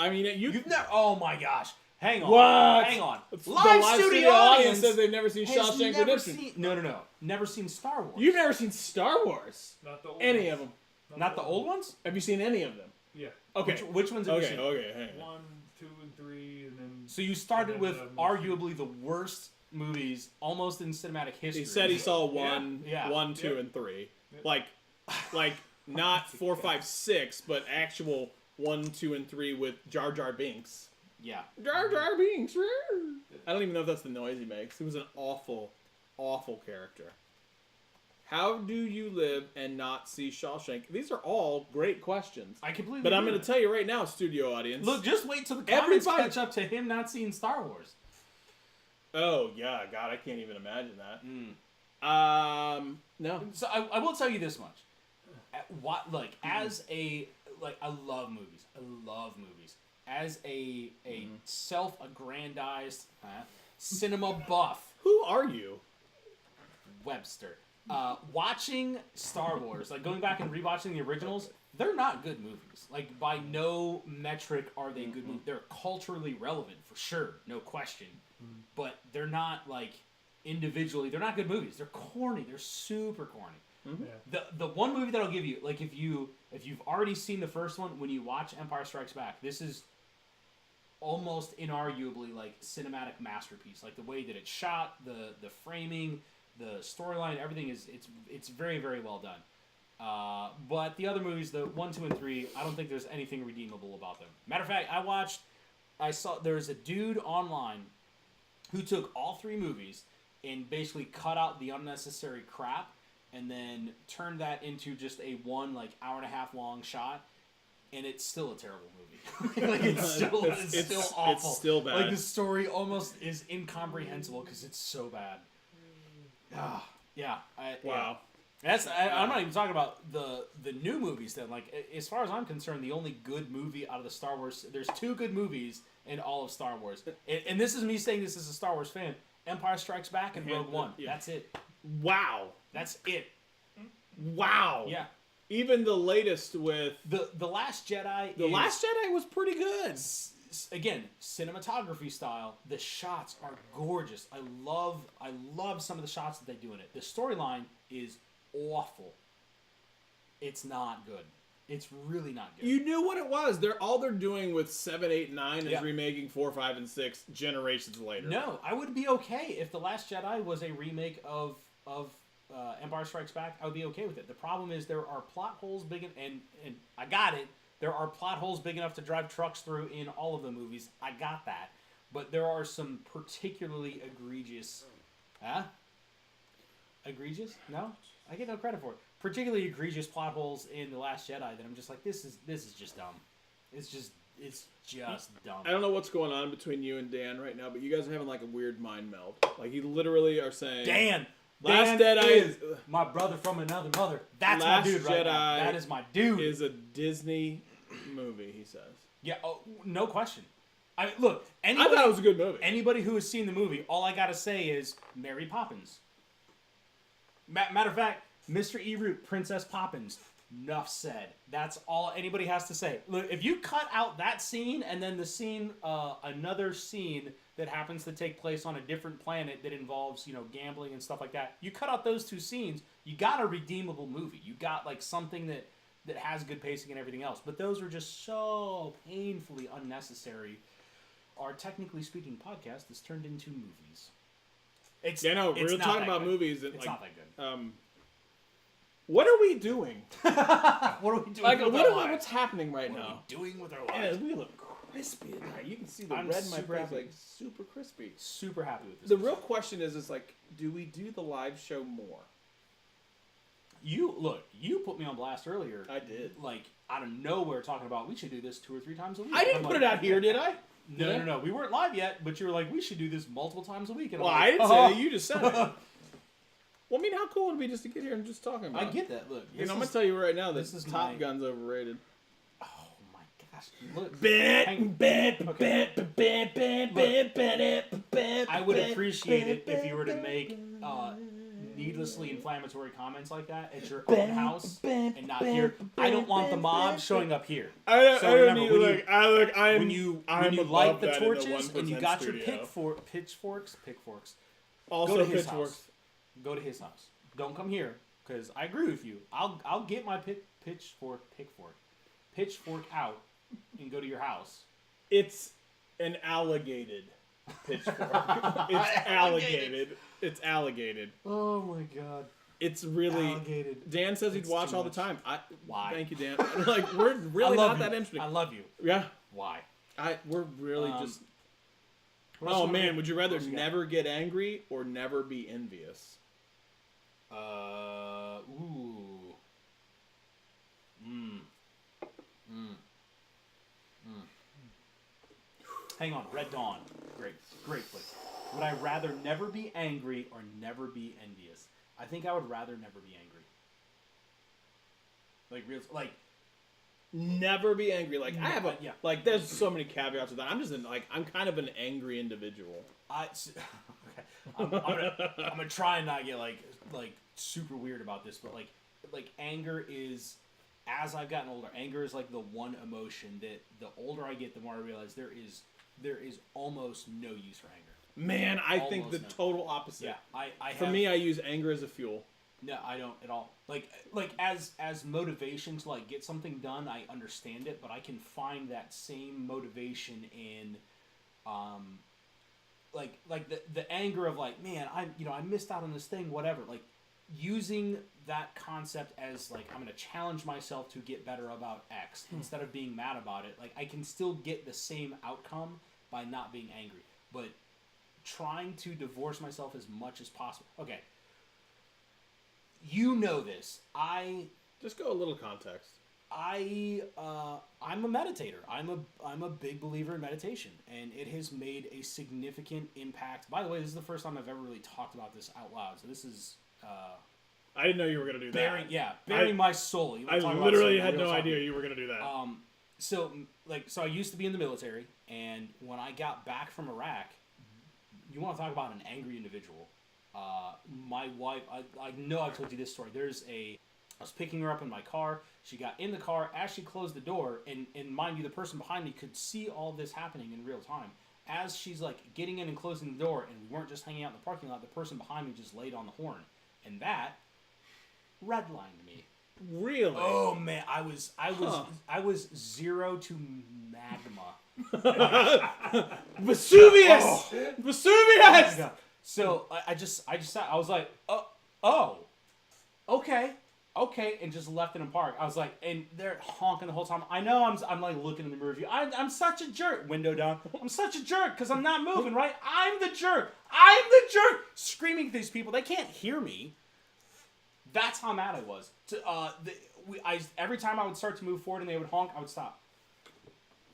mean, You've never. Oh my gosh. Hang on. What? Hang on. The Live studio audience says they've never seen has Shawshank never Redemption. seen- No. Never seen Star Wars. You've never seen Star Wars? Not the old Any ones. of them? Not the old ones? Have you seen any of them? Yeah. Okay. Which ones have you seen? Okay. Hang on. 1, 2, and 3, and then. So you started and with then, arguably the worst movies almost in cinematic history. He said he saw one, Yeah. 1, 2, and 3. Like not 4, 5, 6, but actual 1, 2, and 3 with Jar Jar Binks. Yeah. Jar Jar Binks. I don't even know if that's the noise he makes. He was an awful, awful character. How do you live and not see Shawshank? These are all great questions. I completely But I'm agree going with to tell you right now, studio audience. Look, just wait till the comments Everybody- catch up to him not seeing Star Wars. Oh, yeah. God, I can't even imagine that. No. So I will tell you this much. As a I love movies. As a self-aggrandized cinema buff, Who are you? Webster, watching Star Wars, going back and rewatching the originals, they're not good movies. By no metric are they good movies. They're culturally relevant for sure, no question. But they're not individually. They're not good movies. They're corny. They're super corny. Yeah. The one movie that I'll give you, if you've already seen the first one, when you watch Empire Strikes Back, this is almost inarguably cinematic masterpiece. The way that it's shot, the framing, the storyline, everything it's very, very well done. But the other movies, the 1, 2, and 3, I don't think there's anything redeemable about them. Matter of fact, I saw there's a dude online who took all 3 movies and basically cut out the unnecessary crap and then turned that into just a one hour and a half long shot and it's still a terrible movie. Like it's still awful. It's still bad. Like the story almost is incomprehensible because it's so bad. Yeah. Wow. I'm not even talking about the new movies then. Like, as far as I'm concerned, the only good movie out of the Star Wars... There's 2 good movies in all of Star Wars. And this is me saying this as a Star Wars fan. Empire Strikes Back and Rogue One. Yeah. That's it. Wow. That's it. Wow. Yeah. Even the latest with... The Last Jedi The Last Jedi was pretty good. Again, cinematography style. The shots are gorgeous. I love some of the shots that they do in it. The storyline is awful. It's not good. It's really not good. You knew what it was. All they're doing with 7, 8, 9 is remaking 4, 5, and 6 generations later. No, I would be okay if The Last Jedi was a remake of Empire Strikes Back. I would be okay with it. The problem is there are plot holes big and I got it. There are plot holes big enough to drive trucks through in all of the movies. I got that. But there are some particularly egregious... Egregious? No? I get no credit for it. Particularly egregious plot holes in The Last Jedi that I'm just like, this is just dumb. It's just dumb. I don't know what's going on between you and Dan right now, but you guys are having like a weird mind meld. Like you literally are saying... Dan Last Jedi is my brother from another mother. That's Last my dude right Jedi now. That is my dude. Is a Disney movie, he says. Yeah, no question. I look. I thought it was a good movie. Anybody who has seen the movie, all I gotta say is Mary Poppins. Matter of fact, Mr. Eroot, Princess Poppins. Enough said. That's all anybody has to say. Look, if you cut out that scene and then the scene, another scene that happens to take place on a different planet that involves, gambling and stuff like that. You cut out those 2 scenes, you got a redeemable movie. You got like something that has good pacing and everything else. But those are just so painfully unnecessary. Our technically speaking podcast is turned into movies. We're talking about good. movies. And, it's not that good. What are we doing? What are we doing? Like, with our lives? what's happening right What now? are we doing with our Yeah, lives? we look crispy tonight. You can see the I'm red in my super face, happy. like super crispy. Super happy with this. The real question is like, do we do the live show more? You put me on blast earlier. I did. Like out of nowhere, talking about we should do this 2 or 3 times a week. I didn't put it out here, did I? No. We weren't live yet, but you were like, we should do this multiple times a week. And Well, I'm I like, didn't say that. You just said it. Well, I mean, how cool would it be just to get here and just talking about I it? get that. Look, I'm going to tell you right now that this is Top Gun's overrated. Oh my gosh! Look, I would appreciate it if you were to make needlessly inflammatory comments like that at your own house and not here. I don't want the mob showing up here. I don't remember, need when you light the torches and you got your pitchforks. Also go to his pitchforks. house. Go to his house. Don't come here because I agree with you. I'll get my pitchfork out and go to your house. It's an alligated pitchfork. It's alligated. It's alligated. Oh my god. It's really alligated. Dan says he'd It's watch too all much. the time. Why? Thank you, Dan. Like we're really not that interesting. I love you. Yeah. Why? We're really just. What else Oh you wanna man, do? would you rather What else you got? never get angry or never be envious? Hang on, Red Dawn. Great flick. Would I rather never be angry or never be envious? I think I would rather never be angry. Never be angry. Like I have yeah. Like there's so many caveats with that. I'm kind of an angry individual. Okay. I'm gonna try and not get like super weird about this, but like anger is, as I've gotten older, anger is like the one emotion that the older I get, the more I realize there is almost no use for anger. Man, I think the no. total opposite. Yeah, I For me, I use anger as a fuel. No, I don't at all. Like as motivation to like get something done, I understand it, but I can find that same motivation in, like the anger of like, man, I missed out on this thing, whatever. Like using that concept as like I'm gonna challenge myself to get better about X instead of being mad about it. Like I can still get the same outcome by not being angry, but trying to divorce myself as much as possible. Okay. You know this. Just go a little context. I'm a meditator. I'm a big believer in meditation, and it has made a significant impact. By the way, this is the first time I've ever really talked about this out loud. So this is I didn't know you were gonna do that. Bearing my soul. I literally had no idea you were gonna do that. So I used to be in the military, and when I got back from Iraq, you want to talk about an angry individual. My wife, I know I've told you this story. I was picking her up in my car. She got in the car. As she closed the door, and mind you, the person behind me could see all this happening in real time. As she's like getting in and closing the door, and we weren't just hanging out in the parking lot, the person behind me just laid on the horn. And that redlined me. Really? Oh man, I was 0 to magma. Vesuvius! Oh. Vesuvius! Oh, so I just sat. I was like, oh, okay, and just left it in park. I was like, and they're honking the whole time. I know I'm like looking in the mirror view. I'm such a jerk. Window down. I'm such a jerk because I'm not moving right. I'm the jerk. Screaming at these people. They can't hear me. That's how mad I was. Every time I would start to move forward and they would honk, I would stop.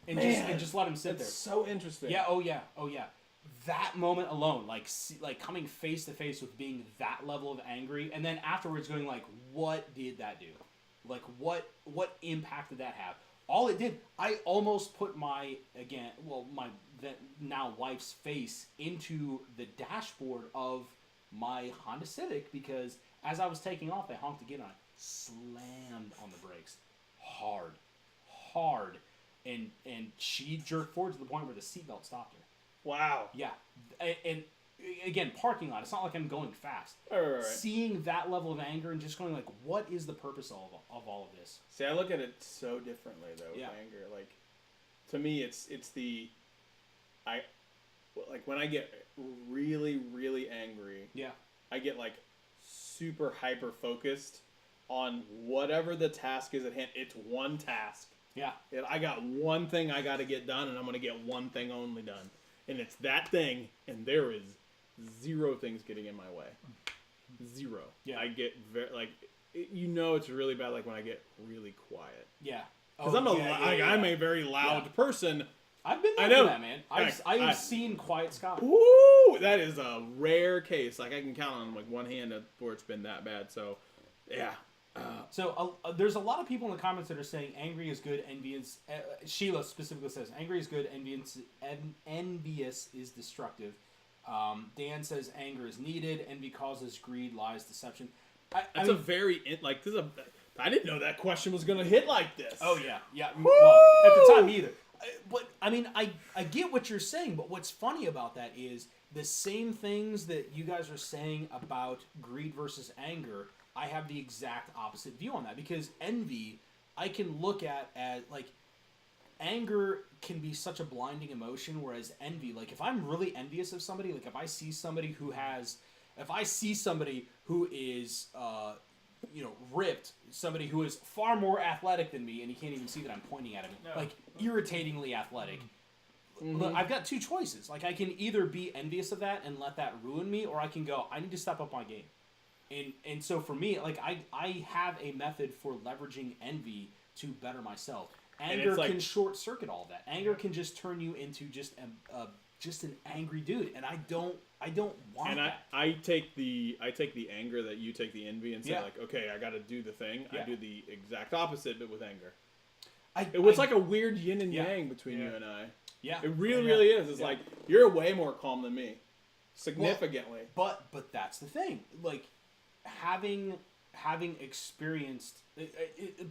And just let them sit there. So interesting. Yeah. Oh yeah. That moment alone, like coming face to face with being that level of angry, and then afterwards going like, what did that do? Like what impact did that have? All it did, I almost put my now wife's face into the dashboard of my Honda Civic, because as I was taking off, they honked again. I slammed on the brakes hard, and she jerked forward to the point where the seatbelt stopped her. Wow. Yeah, and again, parking lot. It's not like I'm going fast. Right. Seeing that level of anger and just going like, what is the purpose of all of this? See, I look at it so differently though. Yeah. With anger, like to me, it's like when I get really really angry. Yeah. I get like super hyper focused on whatever the task is at hand. It's one task. Yeah. And I got one thing I got to get done, and I'm going to get one thing only done. And it's that thing, and there is zero things getting in my way. Zero. Yeah. I get it's really bad like when I get really quiet. Yeah. Because I'm a very loud person. I've been there for that, man. I've seen Quiet Scott. Ooh, that is a rare case. Like I can count on like one hand where it's been that bad. So, yeah. So there's a lot of people in the comments that are saying angry is good, envious. Sheila specifically says angry is good, envious is destructive. Dan says anger is needed, envy causes greed, lies, deception. I didn't know that question was gonna hit like this. Oh yeah. Well, at the time either. But I mean, I get what you're saying, but what's funny about that is the same things that you guys are saying about greed versus anger. I have the exact opposite view on that, because envy, I can look at as like anger can be such a blinding emotion, whereas envy, like if I'm really envious of somebody, like if I see somebody who is ripped, somebody who is far more athletic than me, and he can't even see that I'm pointing at him, like irritatingly athletic. Mm-hmm. But I've got two choices. Like I can either be envious of that and let that ruin me, or I can go, I need to step up my game. And so for me, like I have a method for leveraging envy to better myself. Anger can short circuit all that. Anger can just turn you into just an angry dude, and I don't want that. And I take the anger that you take the envy and say like, okay, I got to do the thing. Yeah. I do the exact opposite, but with anger. It's like a weird yin and yang between you and I. Yeah, it really is. It's like you're way more calm than me, significantly. Well, but that's the thing. Like having experienced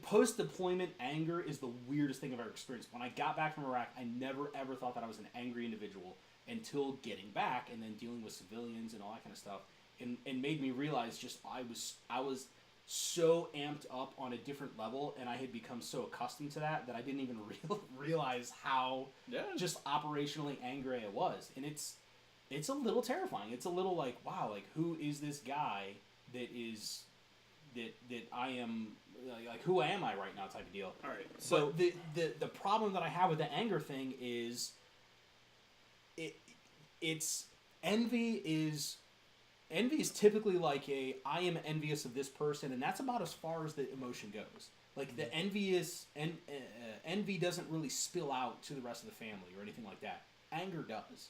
post deployment anger is the weirdest thing I've ever experienced. When I got back from Iraq, I never ever thought that I was an angry individual until getting back and then dealing with civilians and all that kind of stuff, and made me realize just I was so amped up on a different level, and I had become so accustomed to that I didn't even realize how just operationally angry I was. And it's a little terrifying. It's a little like, wow, like who is this guy that I am, like who am I right now type of deal. All right. So the problem that I have with the anger thing is it's envy is envy is typically like I am envious of this person, and that's about as far as the emotion goes. Like the envy doesn't really spill out to the rest of the family or anything like that. Anger does.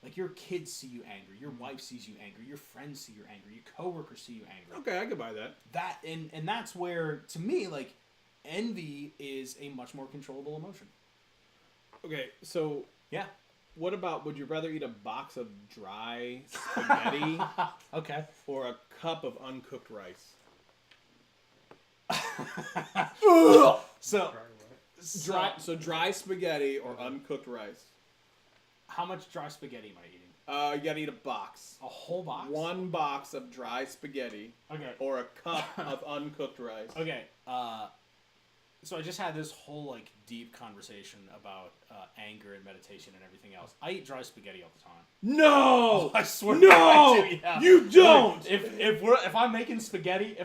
Like your kids see you angry, your wife sees you angry, your friends see you angry, your coworkers see you angry. Okay, I could buy that. And that's where, to me, like, envy is a much more controllable emotion. Okay, so Yeah. what about, would you rather eat a box of dry spaghetti Okay. or a cup of uncooked rice? So Dry spaghetti or uncooked rice. how much dry spaghetti am I eating? You gotta eat a box. A whole box? One box of dry spaghetti Okay. or a cup of uncooked rice. Okay. So I just had this whole like deep conversation about anger and meditation and everything else. I eat dry spaghetti all the time. No! I swear No! I do, yeah. You don't! Like, if I'm making spaghetti,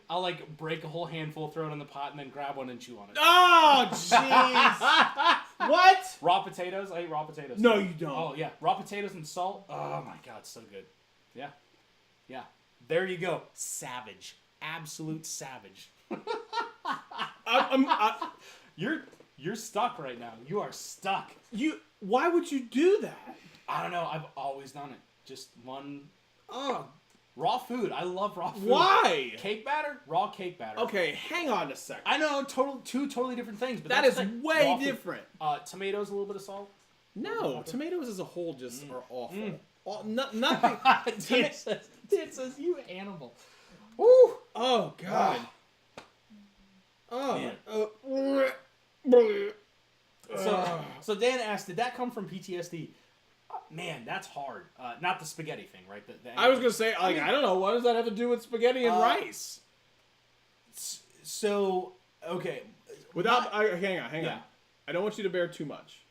I'll like break a whole handful, throw it in the pot, and then grab one and chew on it. Oh, jeez! What? Raw potatoes. I eat raw potatoes. No, you don't. Oh yeah, raw potatoes and salt. Oh my god, so good. Yeah, yeah. There you go. Savage. Absolute savage. You're stuck right now. You are stuck. Why would you do that? I don't know. I've always done it. Just one Oh, raw food. I love raw food. why? Cake batter? Raw cake batter. Okay, hang on a second. I know, two totally different things, but That that's is the thing. way Raw food. different. Tomatoes, a little bit of salt. No, tomatoes as a whole just are awful. Nothing. It says you animal. Woo! Oh God. Oh. Man. So Dan asked, did that come from PTSD? Man, that's hard. Not the spaghetti thing, right? I was gonna say, like, I don't know. What does that have to do with spaghetti and rice? So, okay. Hang on. Yeah. I don't want you to bear too much.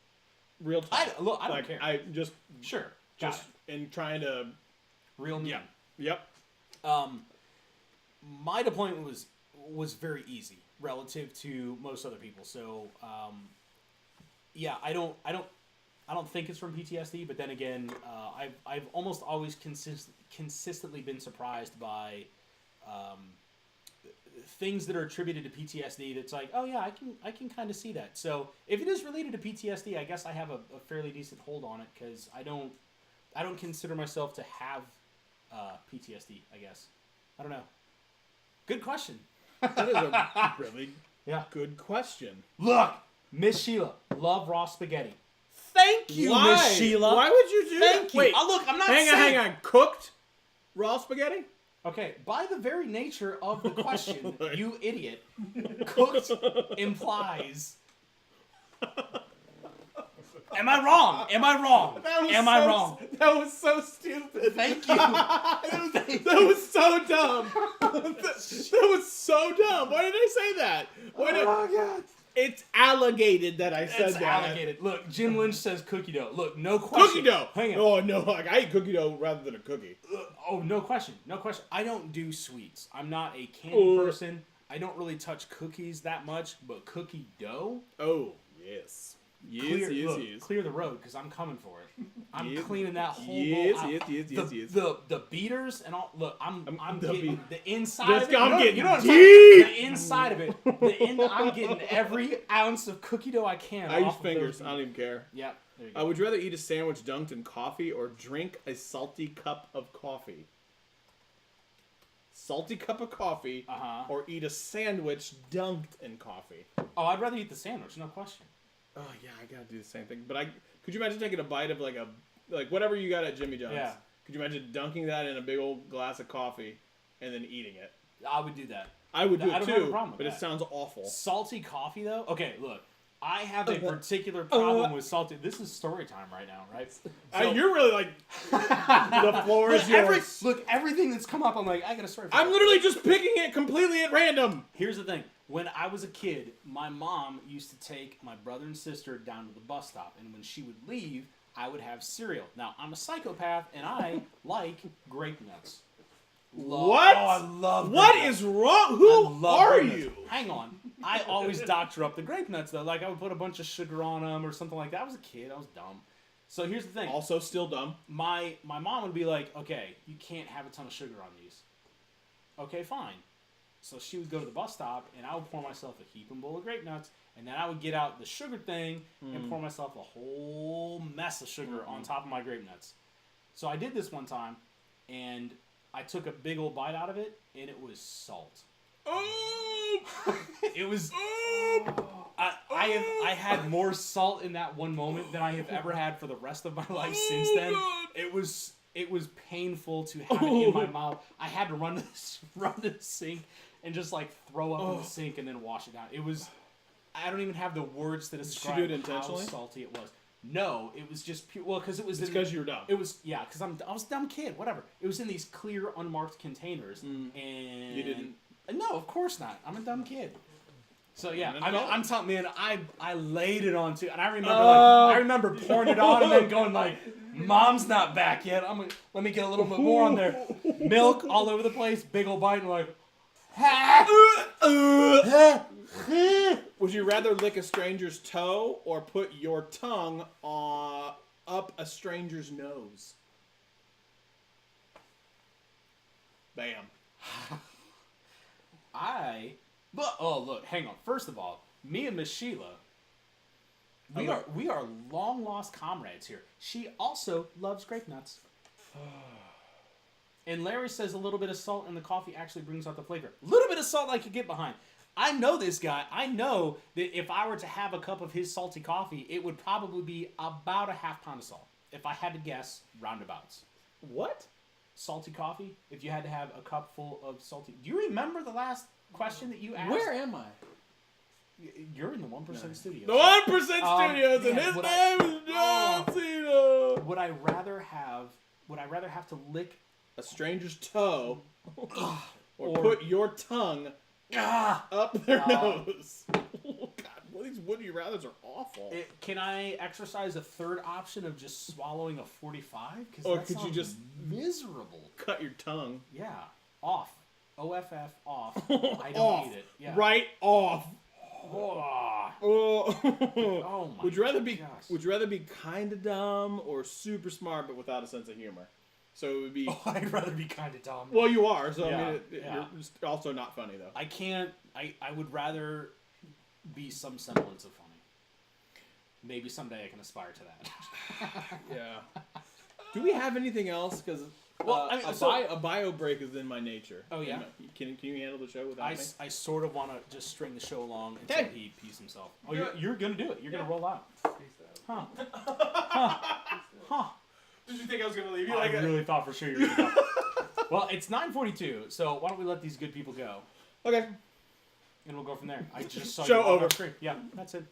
Real talk. I don't care. I just Sure. Got just in trying to. Real mean. Yep. My deployment was very easy relative to most other people. So, yeah, I don't think it's from PTSD. But then again, I've almost always consistently been surprised by things that are attributed to PTSD. That's like, oh yeah, I can kind of see that. So if it is related to PTSD, I guess I have a fairly decent hold on it because I don't consider myself to have PTSD. I guess I don't know. Good question. That is a really Yeah. good question. Look, Miss Sheila, love raw spaghetti. Thank you, Miss Sheila. Why would you do that? Thank you. Wait, Look, I'm not hang saying... on. Cooked raw spaghetti? Okay, by the very nature of the question, you idiot, cooked implies... Am I wrong? Am I wrong? That was so stupid. Thank you. That was so dumb. That was so dumb. Why did I say that? Oh God. It's alligated that I said It's that. alligated. Look, Jim Lynch says cookie dough. Look, no question. Cookie dough. Hang on. Oh no, like I eat cookie dough rather than a cookie. Oh, no question. No question. I don't do sweets. I'm not a candy person. I don't really touch cookies that much, but cookie dough? Oh, yes. Yes. Clear the road, because I'm coming for it. I'm Yes. cleaning that whole Yes, bowl out. yes. The beaters and all. Look, I'm the getting beat- the inside Just- of it. I'm getting you know what I'm deep. saying? The inside of it. I'm getting every ounce of cookie dough I can. I use off of fingers. those I don't even care. Yeah. There you go. Would you rather eat a sandwich dunked in coffee or drink a salty cup of coffee? Salty cup of coffee or eat a sandwich dunked in coffee? Oh, I'd rather eat the sandwich, no question. Oh yeah, I gotta do the same thing. But could you imagine taking a bite of like whatever you got at Jimmy John's? Yeah. Could you imagine dunking that in a big old glass of coffee and then eating it? I would do that. I would do I it don't have a too, problem with but it that. soun's awful. Salty coffee, though? Okay, look. I have a particular problem with salty. This is story time right now, right? So, You're really like the floor is yours. Look, everything that's come up, I'm like, I got a story for I'm that. literally just picking it completely at random. Here's the thing. When I was a kid, my mom used to take my brother and sister down to the bus stop, and when she would leave, I would have cereal. Now, I'm a psychopath, and I like grape nuts. What? Oh, I love grape What nuts. is wrong? I Who love are grape nuts. you? Hang on. I always doctor up the grape nuts, though. Like, I would put a bunch of sugar on them or something like that. I was a kid. I was dumb. So here's the thing. Also, still dumb. My mom would be like, okay, you can't have a ton of sugar on these. Okay, fine. So she would go to the bus stop, and I would pour myself a heaping bowl of grape nuts, and then I would get out the sugar thing and pour myself a whole mess of sugar on top of my grape nuts. So I did this one time, and I took a big old bite out of it, and it was salt. Oh! It was. I had more salt in that one moment than I have ever had for the rest of my life since then. God. It was painful to have it in my mouth. I had to run to the sink and just like throw up in the sink and then wash it down. It was. I don't even have the words to describe Did you do it how intentionally? salty it was. No, it was just pure. Well, because it was. It's because you were dumb. It was because I was a dumb kid. Whatever. It was in these clear, unmarked containers, and You didn't. No, of course not. I'm a dumb kid. So yeah, And I'm telling man, I laid it on too, and I remember pouring it on and then going like, "Mom's not back yet. Let me get a little bit more on there." Milk all over the place, big old bite, and like, Would you rather lick a stranger's toe or put your tongue up a stranger's nose? Bam. look, hang on. First of all, me and Miss Sheila, we are long lost comrades here. She also loves grape nuts. And Larry says a little bit of salt in the coffee actually brings out the flavor. A little bit of salt I could get behind. I know this guy. I know that if I were to have a cup of his salty coffee, it would probably be about a half pound of salt. If I had to guess, roundabouts. What? Salty coffee? If you had to have a cup full of salty... Do you remember the last question that you asked? Where am I? You're in the 1% studio. The 1% Studios, and man, his would name is John Cena. Would I rather have to lick A stranger's toe, or put your tongue up their nose. Oh, God, well, these would you rather's are awful. Can I exercise a third option of just swallowing a 45? Or could you just miserable? cut your tongue? Yeah, off. OFF off. I don't Off. need it. Yeah. Right off. Oh, Oh my would you rather be gosh. Would you rather be kind of dumb or super smart but without a sense of humor? So it would be. I'd rather be kind of dumb. Well, you are. So Yeah, I mean, yeah. you're just also not funny though. I can't. I would rather be some semblance of funny. Maybe someday I can aspire to that. Yeah. Do we have anything else? Because Well, I mean, a bio break is in my nature. Oh, yeah? Can you handle the show without me? I sort of want to just string the show along until he pees himself. Oh, you're gonna do it. You're gonna roll out. Huh? Huh? Did you think I was gonna leave you? I really thought for sure you were gonna go. Well, it's 9:42, so why don't we let these good people go, Okay. and we'll go from there. I just saw Show you walk over. off screen. Yeah, that's it.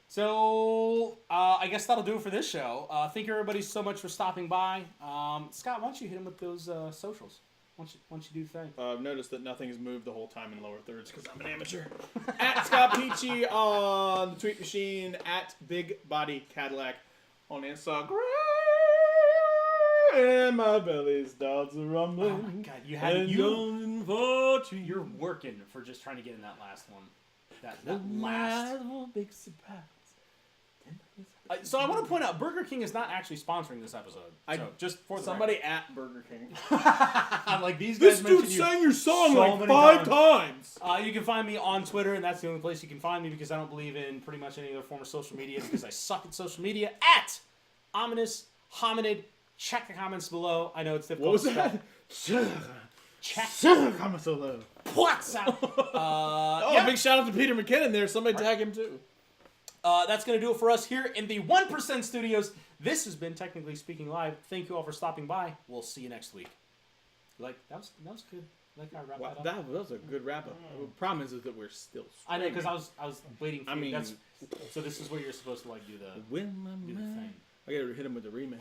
So I guess that'll do it for this show. Thank you everybody so much for stopping by. Scott, why don't you hit him with those socials? Why don't you do the thing? I've noticed that nothing has moved the whole time in lower thirds because I'm an amateur. At Scott Peachy on the tweet machine. At Big Body Cadillac on Instagram. And my belly starts rumbling. Oh my God, you had And you. going for to You're working for just trying to get in that last one. That last. big surprise. So I want to point out, Burger King is not actually sponsoring this episode. Just for the Somebody at Burger King. I'm like, these guys This dude mentioned you sang your song so like many 5 times. You can find me on Twitter, and that's the only place you can find me because I don't believe in pretty much any other form of social media because I suck at social media. At Ominous Hominid. Check the comments below. I know it's difficult. What was to that? Check. Comment so low. What's up? Oh, big shout out to Peter McKinnon there. Somebody tag him too. That's going to do it for us here in the 1% Studios. This has been Technically Speaking Live. Thank you all for stopping by. We'll see you next week. That was good. Like I wrapped Wow, that up. that was a good wrap up. The problem is that we're still. I know because I was waiting for I you. mean- So this is where you're supposed to like do the When my do the man. thing. I gotta hit him with the remix.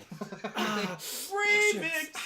Remix.